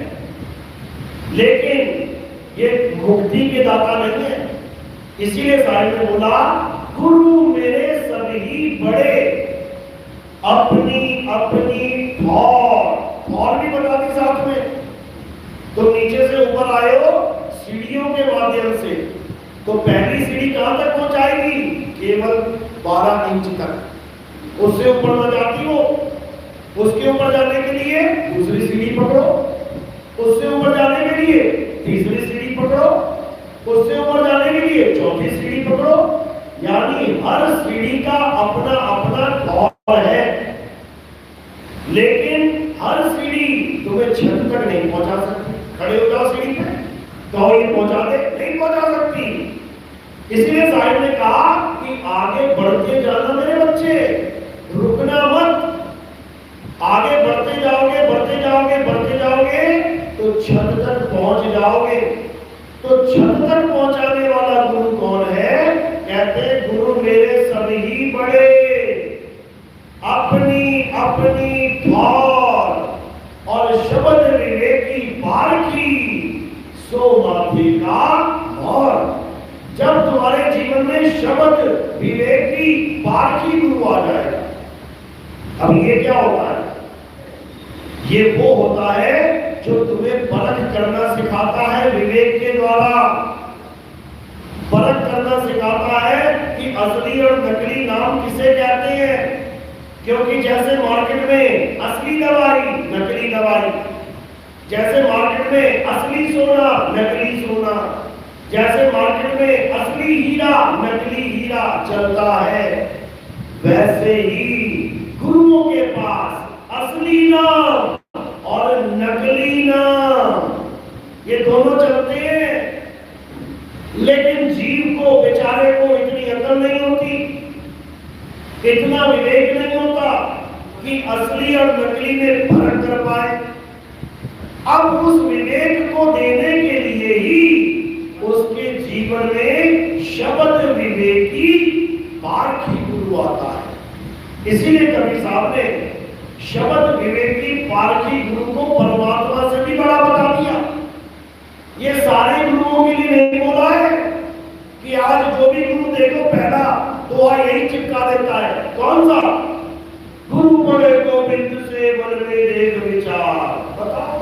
S3: लेकिन ये मुक्ति के दाता नहीं है। इसीलिए साहिब ने बोला गुरु मेरे सभी बड़े, अपनी अपनी ठौर भी बता दी साथ में। तो नीचे से ऊपर आए हो सीढ़ियों के माध्यम से, तो पहली सीढ़ी कहां तक पहुंचाएगी? केवल 12 इंच तक। उससे ऊपर न जाती हो, उसके ऊपर जाने के लिए दूसरी सीढ़ी पकड़ो, उससे ऊपर जाने के लिए तीसरी सीढ़ी पकड़ो, उससे ऊपर जाने के लिए चौथी सीढ़ी पकड़ो। यानी हर सीढ़ी का अपना अपना ठौर है, लेकिन हर सीढ़ी तुम्हें छत तक नहीं पहुंचा सकती। खड़े हो जाओ सीढ़ी पे, तो ये पहुंचा दे, नहीं पहुंचा सकती। इसलिए साहिब ने कहा कि आगे बढ़ते जाना मेरे बच्चे, रुकना मत। आगे बढ़ते जाओगे बढ़ते जाओगे बढ़ते जाओगे तो छत तक पहुंच जाओगे। तो छत तक पहुंचाने वाला गुरु कौन है? कहते गुरु मेरे सभी बड़े, अपनी अपनी ठौर और शब्द विवेकी पारखी सो माथे का मोर। जब तुम्हारे जीवन में शब्द विवेकी पारखी गुरु आ जाएगा, अब ये क्या होता है? ये वो होता है जो तुम्हें परख करना सिखाता है विवेक के द्वारा। परख करना सिखाता है कि असली और नकली नाम किसे कहते हैं। क्योंकि जैसे मार्केट में असली दवाई नकली दवाई, जैसे मार्केट में असली सोना नकली सोना, जैसे मार्केट में असली हीरा नकली हीरा चलता है, वैसे ही गुरुओं के पास असली नाम और नकली नाम ये दोनों चलते हैं। लेकिन जीव को, बेचारे को इतनी अकल नहीं होती, इतना विवेक नहीं होता कि असली और नकली में फर्क कर पाए। अब उस विवेक को देने के लिए ही उसके जीवन में शब्द विवेकी पारखी गुरु आता है। इसीलिए कबीर साहब ने शब्द विवेकी पारखी गुरु को परमात्मा से भी बड़ा बता दिया। ये सारे गुरुओं के लिए नहीं बोला है कि आज जो भी गुरु देखो पहला दुआ यही चिपका देता है। कौन सा? गुरु बड़े गोविंद से मन में देख विचार। बताओ,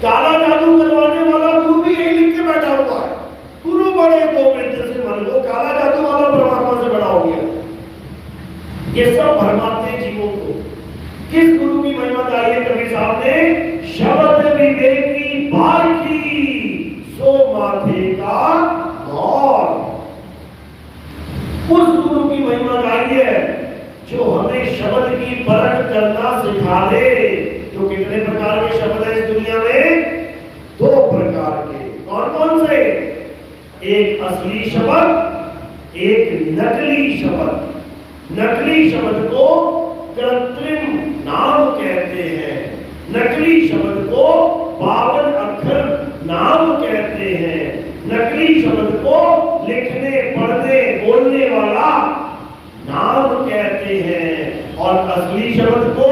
S3: काला जादू करवाने वाला गुरु भी यही लिख के बैठा हुआ है, गुरु बड़े गोविंद से मन। वो काला जादू वाला परमात्मा से बड़ा हो गया। ये सब भरमाते जीवों को। किस गुरु की महिमा गाई कबीर साहब ने? शब्द विवेकी पारखी सो माथे का मोर। उस गुरु की महिमा गाई है जो हमें शब्द की परख करना सिखा दे। तो कितने प्रकार के शब्द हैं इस दुनिया में? 2 प्रकार के। कौन कौन से? एक असली शब्द, एक नकली शब्द। नकली शब्द को कृत्रिम नाम कहते हैं, नकली शब्द को 52 अक्षर नाम कहते हैं, नकली शब्द को लिखने पढ़ने बोलने वाला नाम कहते हैं, और असली शब्द को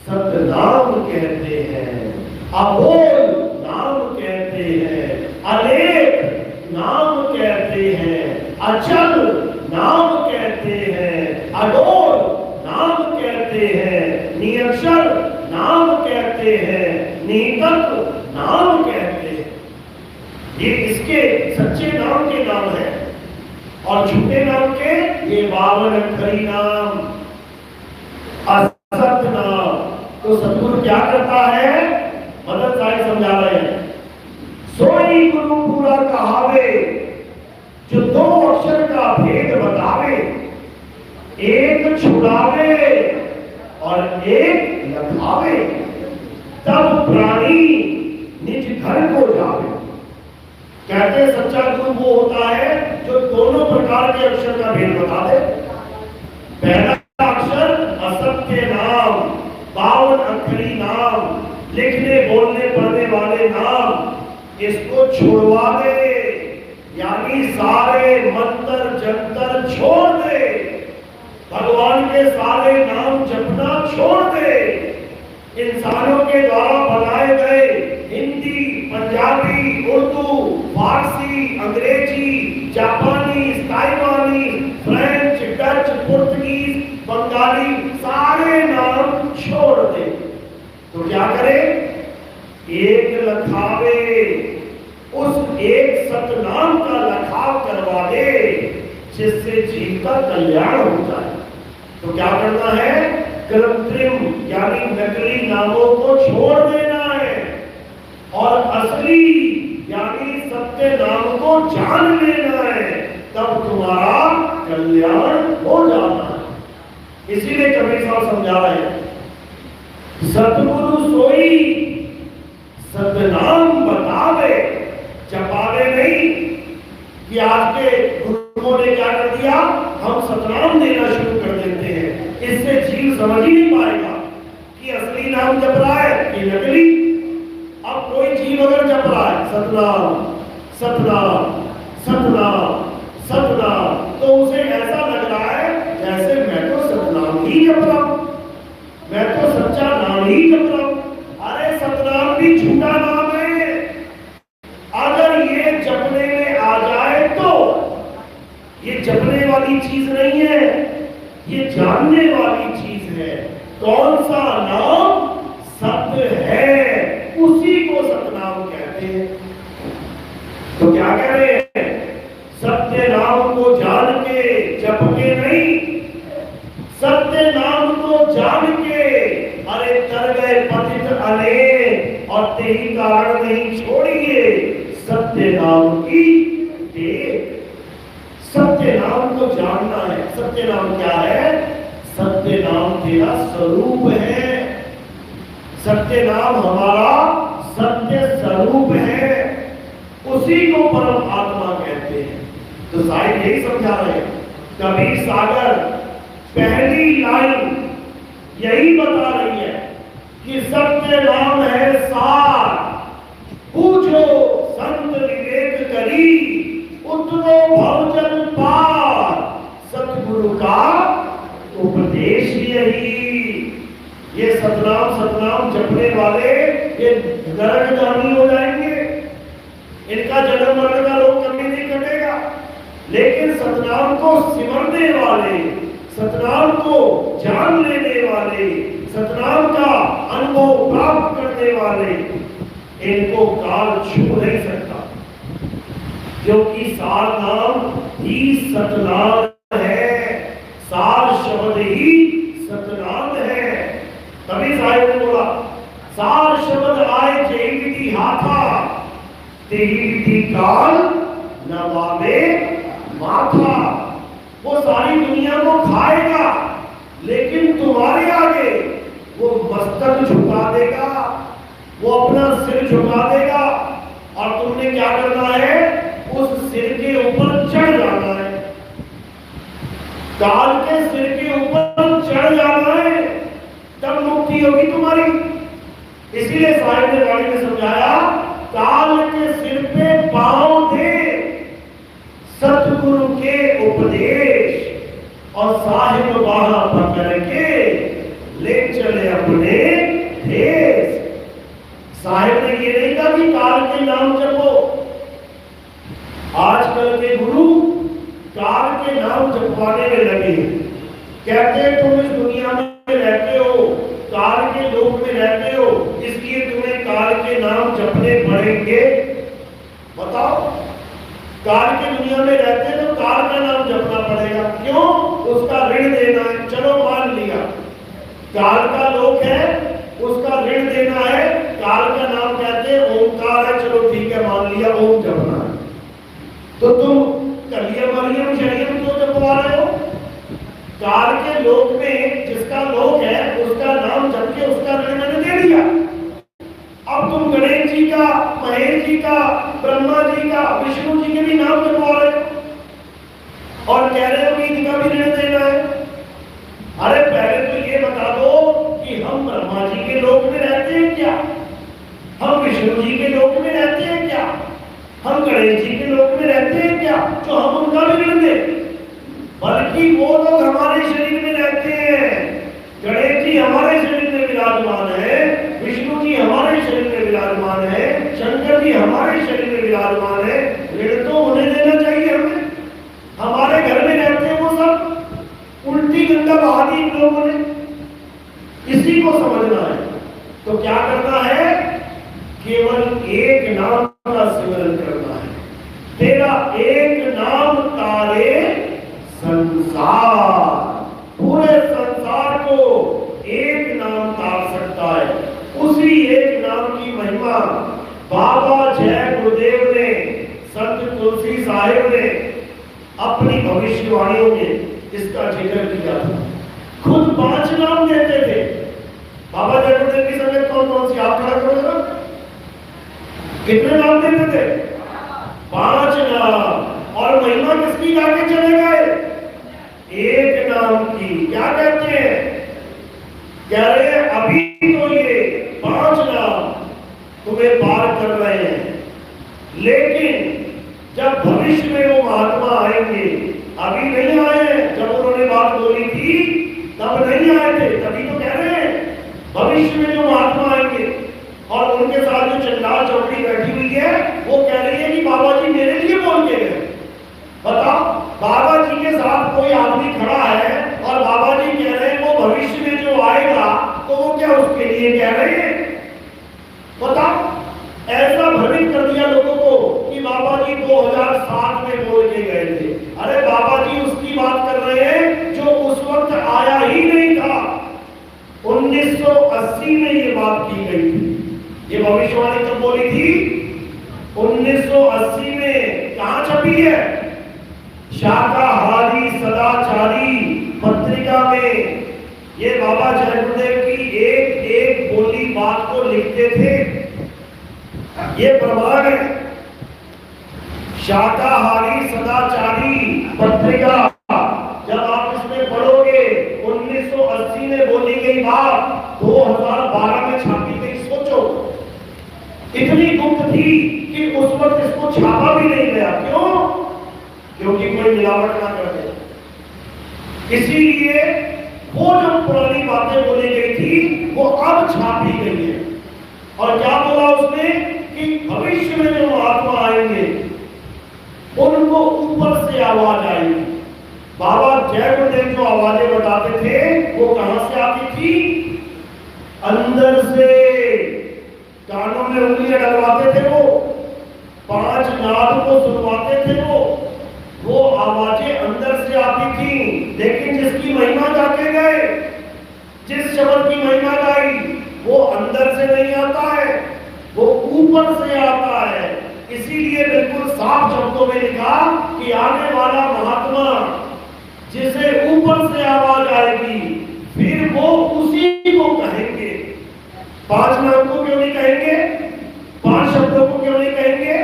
S3: सतनाम कहते हैं, अबोल नाम कहते हैं, अलेख नाम कहते हैं, अचल नाम कहते हैं, अडोल नाम कहते हैं, निरक्षर नाम कहते हैं, नितक नाम कहते हैं। ये इसके सच्चे नाम के नाम है। और झूठे नाम के ये 52 अक्षरी नाम, असत नाम। तो सतगुरु क्या करता है? मदद साहिब समझा रहे हैं। सोई गुरु पूरा कहावे जो 2 अक्षर का भेद बतावे, एक छुड़ावे और एक लखावे, तब प्राणी निज घर को जावे। कहते सच्चा गुरु वो होता है जो दोनों प्रकार के अक्षर का भेद बता दे। पहला अक्षर असत्य नाम, 52 अक्षरी नाम, लिखने बोलने पढ़ने वाले नाम, इसको छुड़वा दे, यानी सारे मंत्र जंतर छोड़ दे, भगवान के सारे नाम जपना छोड़ दे। इंसानों के द्वारा बनाए गए हिंदी, पंजाबी, उर्दू, फारसी, अंग्रेजी, जापानी, ताइवानी, फ्रेंच, डच, पुर्तगीज, बंगाली, सारे नाम छोड़ दे। तो क्या करे? एक लखावे, उस एक सतनाम का लखाव करवा दे जिससे जीव का कल्याण हो जाए। तो क्या करना है? कृत्रिम यानी नकली नामों को छोड़ देना है और असली यानी सत्य नाम को जान लेना है, तब तुम्हारा कल्याण हो जाना है। इसीलिए कबीर साहब समझा रहे हैं, सतगुरु सोई सतनाम बतावे, जपावे नहीं। कि आज के गुरुओं ने क्या कर दिया? हम सतनाम देना शुरू कर देते हैं। इससे जीव समझ ही नहीं पाएगा कि असली नाम जप रहा है कि नकली। अब कोई जीव अगर जप रहा है सतनाम सतनाम सतनाम सतनाम, तो उसे ऐसा लग रहा है जैसे मैं तो सतनाम ही जप रहा हूं, मैं तो सच्चा नाम ही जप रहा हूं। है। कौन सा नाम सत्य है, उसी को सतनाम कहते हैं। तो क्या कह रहे हैं, सत्य नाम को जान के जप के नहीं, सत्य नाम को जान के अरे तर गए पतित अनेक और तेही कारण नहीं छोड़िए सत्य नाम की टेक। सत्य नाम को जानना है। सत्य नाम क्या है? सत्य नाम तेरा स्वरूप है। सत्य नाम हमारा सत्य स्वरूप है, उसी को परम आत्मा कहते हैं। तो साहिब यही समझा रहे हैं। कबीर सागर पहली लाइन यही बता रही है कि सत्य नाम है सार, पूछो संत विवेक करी, उतरो भवजन पार, सतगुरु का उपदेश यही। ये सतनाम जपने वाले ये नरकगामी हो जाएंगे, इनका जन्म मरण का लोग कभी नहीं कटेगा। लेकिन सतनाम को सिमरने वाले, सतनाम को जान लेने वाले, सतनाम का अनुभव प्राप्त करने वाले, इनको काल छू नहीं सकता, क्योंकि सार नाम ही सतनाम है, सार शब्द ही सतनाम है। तभी साहिब ने बोला सार शब्द आए जेही विधि हाथा, तेही विधि काल नवावे माथा। वो सारी दुनिया को खाएगा, लेकिन तुम्हारे आगे वो मस्तक झुका देगा, वो अपना सिर झुका देगा, और तुमने क्या करना है, उस सिर के ऊपर चढ़ जाना है, काल के सिर के ऊपर चढ़ जाना है, तब मुक्ति होगी तुम्हारी। इसीलिए साहिब ने वाणी में समझाया, काल के सिर पे पांव दे सतगुरु के उपदेश, और साहिब वहां पकड़ के ले चले अपने देश। साहिब ने ये नहीं कहा कि काल के नाम जपो। आजकल के गुरु काल के नाम जपवाने में लगे, कहते हैं तुम इस दुनिया में रहते हो, काल के लोक में रहते हो, इसलिए तुम्हें काल के नाम जपने पड़ेंगे। बताओ, काल की दुनिया में रहते तो काल का नाम जपना पड़ेगा, क्यों? उसका ऋण देना है। चलो मान लिया काल का लोक है, उसका ऋण देना है, काल का नाम कहते हैं ओंकार है, चलो ठीक है मान लिया, ओम जपना है। तो तुम कलिया मरियम शरियम क्यों जपवा रहे हो? काल के लोक में जिसका लोक है उसका नाम जप के उसका ऋण मैंने दे दिया। अब तुम गणेश जी का, महेश जी का, ब्रह्मा जी का, विष्णु जी के भी नाम जपवा रहे हो और कह रहे हो कि इनका भी ऋण देना है। अरे पहले तो ये बता दो कि हम ब्रह्मा जी के लोक में रहते हैं क्या? हम विष्णु जी के लोक में रहते हैं क्या? हम गणेश जी के लोक में रहते हैं क्या, जो हम उनका भी ऋण दें? बल्कि वो लोग हमारे शरीर में रहते हैं। गणेश जी हमारे शरीर में विराजमान है, विष्णु जी हमारे शरीर में विराजमान है, शंकर जी हमारे शरीर में विराजमान है। ऋण तो उन्हें देना चाहिए हमें। हमारे घर में रहते हैं वो सब, उल्टी गंगा बहा दी इन लोगों ने। इसी को समझना है। तो क्या करना है? केवल एक नाम का सिमरन करना है। तेरा एक नाम तारे संसार, पूरे संसार को एक नाम तार सकता है। उसी एक नाम की महिमा बाबा जय गुरुदेव ने, संत तुलसी साहिब ने अपनी भविष्यवाणियों में इसका जिक्र किया था। खुद 5 नाम देते थे। बाबा जय गुरुदेव की संगत कौन कौन सी? आप खड़ा करो ना। कितने नाम देते थे? 5 नाम। और महिमा किसकी आगे चले गए? एक नाम की। क्या कहते हैं? कह रहे हैं अभी तो ये 5 नाम तुम्हें पार कर रहे हैं, लेकिन जब भविष्य में वो महात्मा आएंगे, अभी नहीं आए हैं। जब उन्होंने बात बोली थी तब नहीं आए थे, तभी तो कह रहे हैं भविष्य में जो महात्मा आएंगे और उनके साथ जो चंडाल चौकड़ी बैठी हुई है, वो कह रही है कि बाबा जी मेरे लिए बोल के गए। बताओ, बाबा जी के साथ कोई आदमी खड़ा है और बाबा जी कह रहे हैं वो भविष्य में जो क्या उसके लिए कह रहे हैं? बताओ, ऐसा भ्रमित कर दिया लोगों को कि बाबा जी 2007 में बोल के गए थे। अरे बाबा जी उसकी बात कर रहे हैं जो उस वक्त आया ही नहीं था। 1980 में ये बात की गई थी। ये भविष्यवाणी कब बोली थी? 1980 में। कहां छपी है? शाकाहारी सदाचारी पत्रिका में। ये बाबा जय गुरुदेव की एक एक बोली बात को लिखते थे। ये प्रमाण है। शाकाहारी सदाचारी पत्रिका, जब आप इसमें पढ़ोगे 1980 में बोली गई बात 2012 में छापी गई। सोचो, इतनी गुप्त थी कि उस वक्त इसको छापा भी नहीं गया। क्यों? क्योंकि कोई मिलावट ना कर दे। इसीलिए वो जो पुरानी बातें बोली गई थी वो अब छापी गई है। और क्या बोला उसने कि भविष्य में जो महात्मा आएंगे उनको ऊपर से आवाज आएगी। बाबा जय गुरुदेव जो आवाजें बताते थे वो कहां से आती थी? अंदर से। कानों में उंगलियां डलवाते थे वो, 5 नाद को सुनवाते थे वो आवाजें अंदर से आती थी। लेकिन जिसकी महिमा गाते गए, जिस शब्द की महिमा गाई, वो अंदर से नहीं आता है, वो ऊपर से आता है। इसीलिए बिल्कुल साफ शब्दों में लिखा कि आने वाला महात्मा जिसे ऊपर से आवाज आएगी फिर वो उसी को कहेंगे। 5 नाम को क्यों नहीं कहेंगे? 5 शब्दों को क्यों नहीं कहेंगे?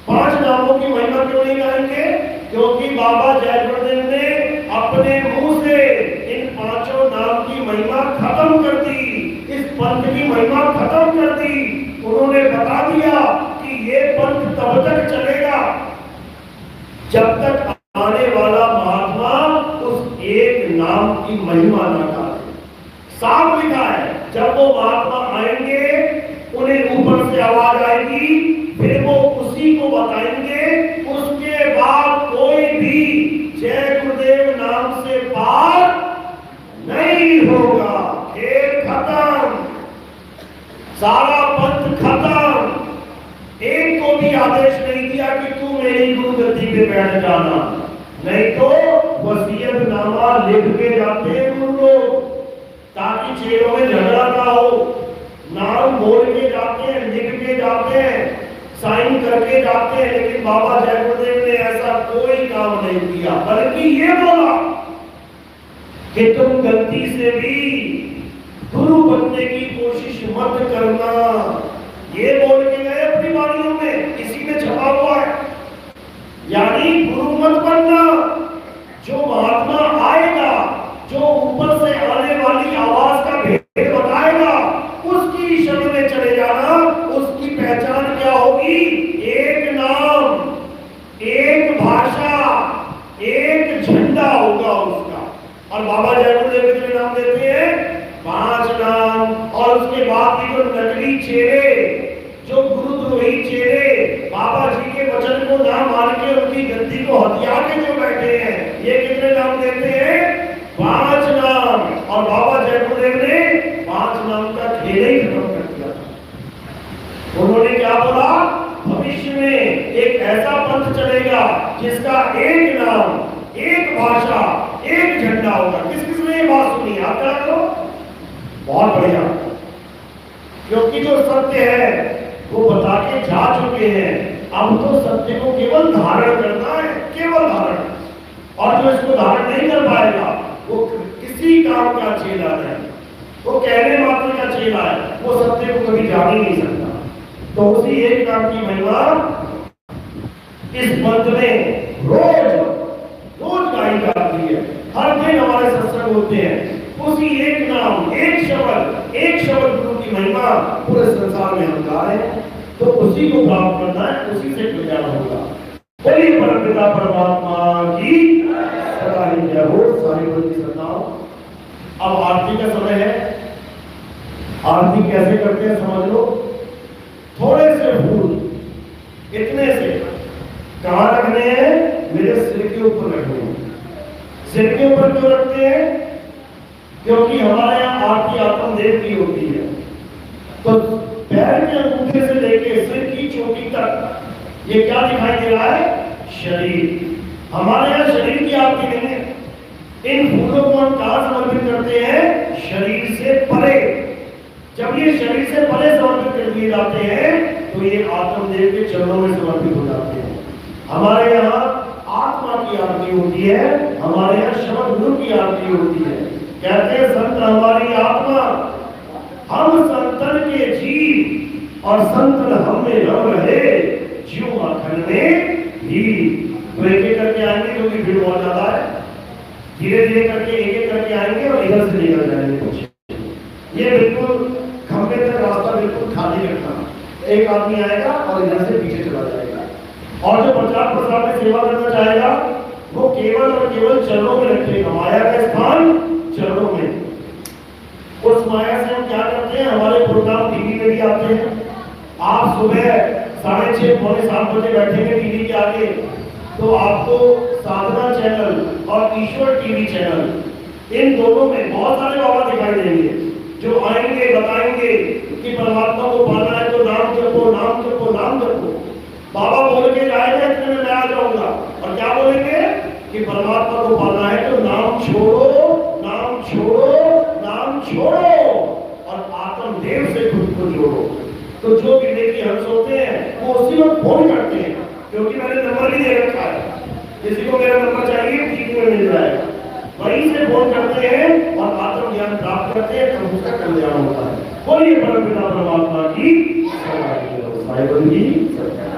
S3: 5 नामों की महिमा क्यों नहीं कहेंगे? क्योंकि बाबा जय गुरुदेव ने अपने मुंह से इन 5 नाम की महिमा खत्म कर दी। इस पंथ की महिमा खत्म कर दी। उन्होंने बता दिया कि ये पंथ तब तक चलेगा जब तक आने वाला महात्मा उस एक नाम की महिमा न गाए। साफ लिखा है, जब वो महात्मा आएंगे उन्हें ऊपर से आवाज आएगी, फिर वो उसी को बताएंगे। उसके बाद कोई भी जय गुरुदेव नाम से पार नहीं होगा। खेल खत्म, सारा पंथ खत्म। एक को भी आदेश नहीं दिया कि तू मेरी गुरुगद्दी पे बैठ जाना, नहीं तो वसीयतनामा लिख के जाते हैं गुरु लोग ताकि चेहरों में झगड़ा ना हो। नाम बोल के जाते हैं, लिख के जाते हैं, साइन करके जाते हैं। लेकिन बाबा जय गुरुदेव ने ऐसा कोई काम नहीं किया, बल्कि ये बोला कि तुम गलती से भी गुरु बनने की कोशिश मत करना। ये बोल के गए अपनी वाणियों में, इसी में छपा हुआ है। यानी गुरु मत बनना। जो महात्मा आएगा, जो ऊपर से आने वाली आवाज का भेद बताएगा, उसकी शब्द में चले जाना। उसकी पहचान क्या होगी? एक नाम, एक भाषा, एक झंडा होगा उसका। और बाबा जय गुरुदेव कितने नाम देते हैं? 5 नाम। और उसके बाद भी जो नकली चेले, जो गुरुद्रोही चेले, बाबा जी के वचन को ना मान के उनकी गद्दी को हथिया के जो बैठे हैं, ये कितने नाम देते हैं? 5 नाम। और बाबा जय गुरुदेव ने 5 नाम का खेल ही खत्म कर दिया। उन्होंने क्या बोला? भविष्य में एक ऐसा पंथ चलेगा जिसका एक नाम, एक भाषा, एक झंडा होगा। किस किस ने ये बात सुनी? आप क्या करो? बहुत बढ़िया। क्योंकि जो सत्य है वो बता के जा चुके हैं। अब तो सत्य को केवल धारण करना है, केवल धारण। और जो इसको धारण नहीं कर पाएगा वो किसी काम का चेला नहीं, वो कहने मात्र का चेला है, वो सत्य को कभी जान ही नहीं सकता। तो उसी एक नाम की महिमा इस पंथ में रोज गाई जाती है। हर दिन हमारे सत्संग होते हैं। उसी एक नाम, एक शब्द गुरु की महिमा पूरे संसार में हम गा रहे हैं। तो उसी को प्राप्त करना है, उसी से कल्याण होगा। बोलिए परमपिता परमात्मा की सदा ही जय हो। सारी बोल की श्रद्धाओं। अब आरती का समय है। आरती कैसे करते हैं समझ लो। थोड़े से फूल, इतने से कहां रखने हैं? मेरे सिर के ऊपर रखने हैं। सिर के ऊपर क्यों रखते हैं? क्योंकि हमारे यहाँ आरती आत्मदेव की होती है। तो पैर के अंगूठे से लेके सिर की चोटी तक ये क्या दिखाई दे रहा है? शरीर। हमारे यहाँ शरीर की आरती नहीं है। इन फूलों को हम कहां समर्पित करते हैं? शरीर से परे। जब ये शरीर से परे समर्पित कर दिए जाते हैं तो ये आत्मदेव के चरणों में समर्पित हो जाते हैं। हमारे यहाँ आत्मा की आरती होती है, हमारे यहाँ शब्द गुरु की आरती होती है। कहते हैं संत हमारी आत्मा, हम संतन के जीव और संतन हम में रम रहे, जीव माखन में ही। तो एक एक करके आएंगे क्योंकि भीड़ बहुत ज्यादा है। धीरे धीरे करके एक एक करके आएंगे और इधर से निकल जाएंगे कुछ। ये बिल्कुल खंबे तक रास्ता बिल्कुल खाली रखना। एक आदमी आएगा और इधर से पीछे चला जाएगा। और जो प्रचार प्रसार में सेवा करना चाहेगा वो केवल और केवल चरणों में रखेगा। माया का स्थान चरणों में। उस माया से हम क्या करते हैं? हमारे प्रोग्राम टीवी में भी आते हैं। आप सुबह 6:30 पौने 7 बजे बैठेंगे टीवी के आगे तो आपको साधना चैनल और ईश्वर टीवी चैनल, इन दोनों में बहुत सारे बाबा दिखाई देंगे जो आएंगे, बताएंगे कि परमात्मा को पाना है तो नाम जपो, नाम जपो, नाम जपो। बाबा बोल के जाएगा इतने में मैं आ जाऊंगा और क्या बोलेंगे कि परमात्मा को पाना है तो नाम छोड़ो, नाम छोड़ो, नाम छोड़ो और आत्मदेव से खुद को जोड़ो। तो जो भी देखिए हंस होते हैं वो उसी वक्त फोन करते हैं, क्योंकि मैंने नंबर ही दे रखा है। किसी को मेरा नंबर चाहिए ठीक में मिल जाएगा, वहीं से फोन करते हैं और आत्म ज्ञान प्राप्त करते हैं, तो उसका कल्याण होता है। बोलिए परम पिता परमात्मा की जय।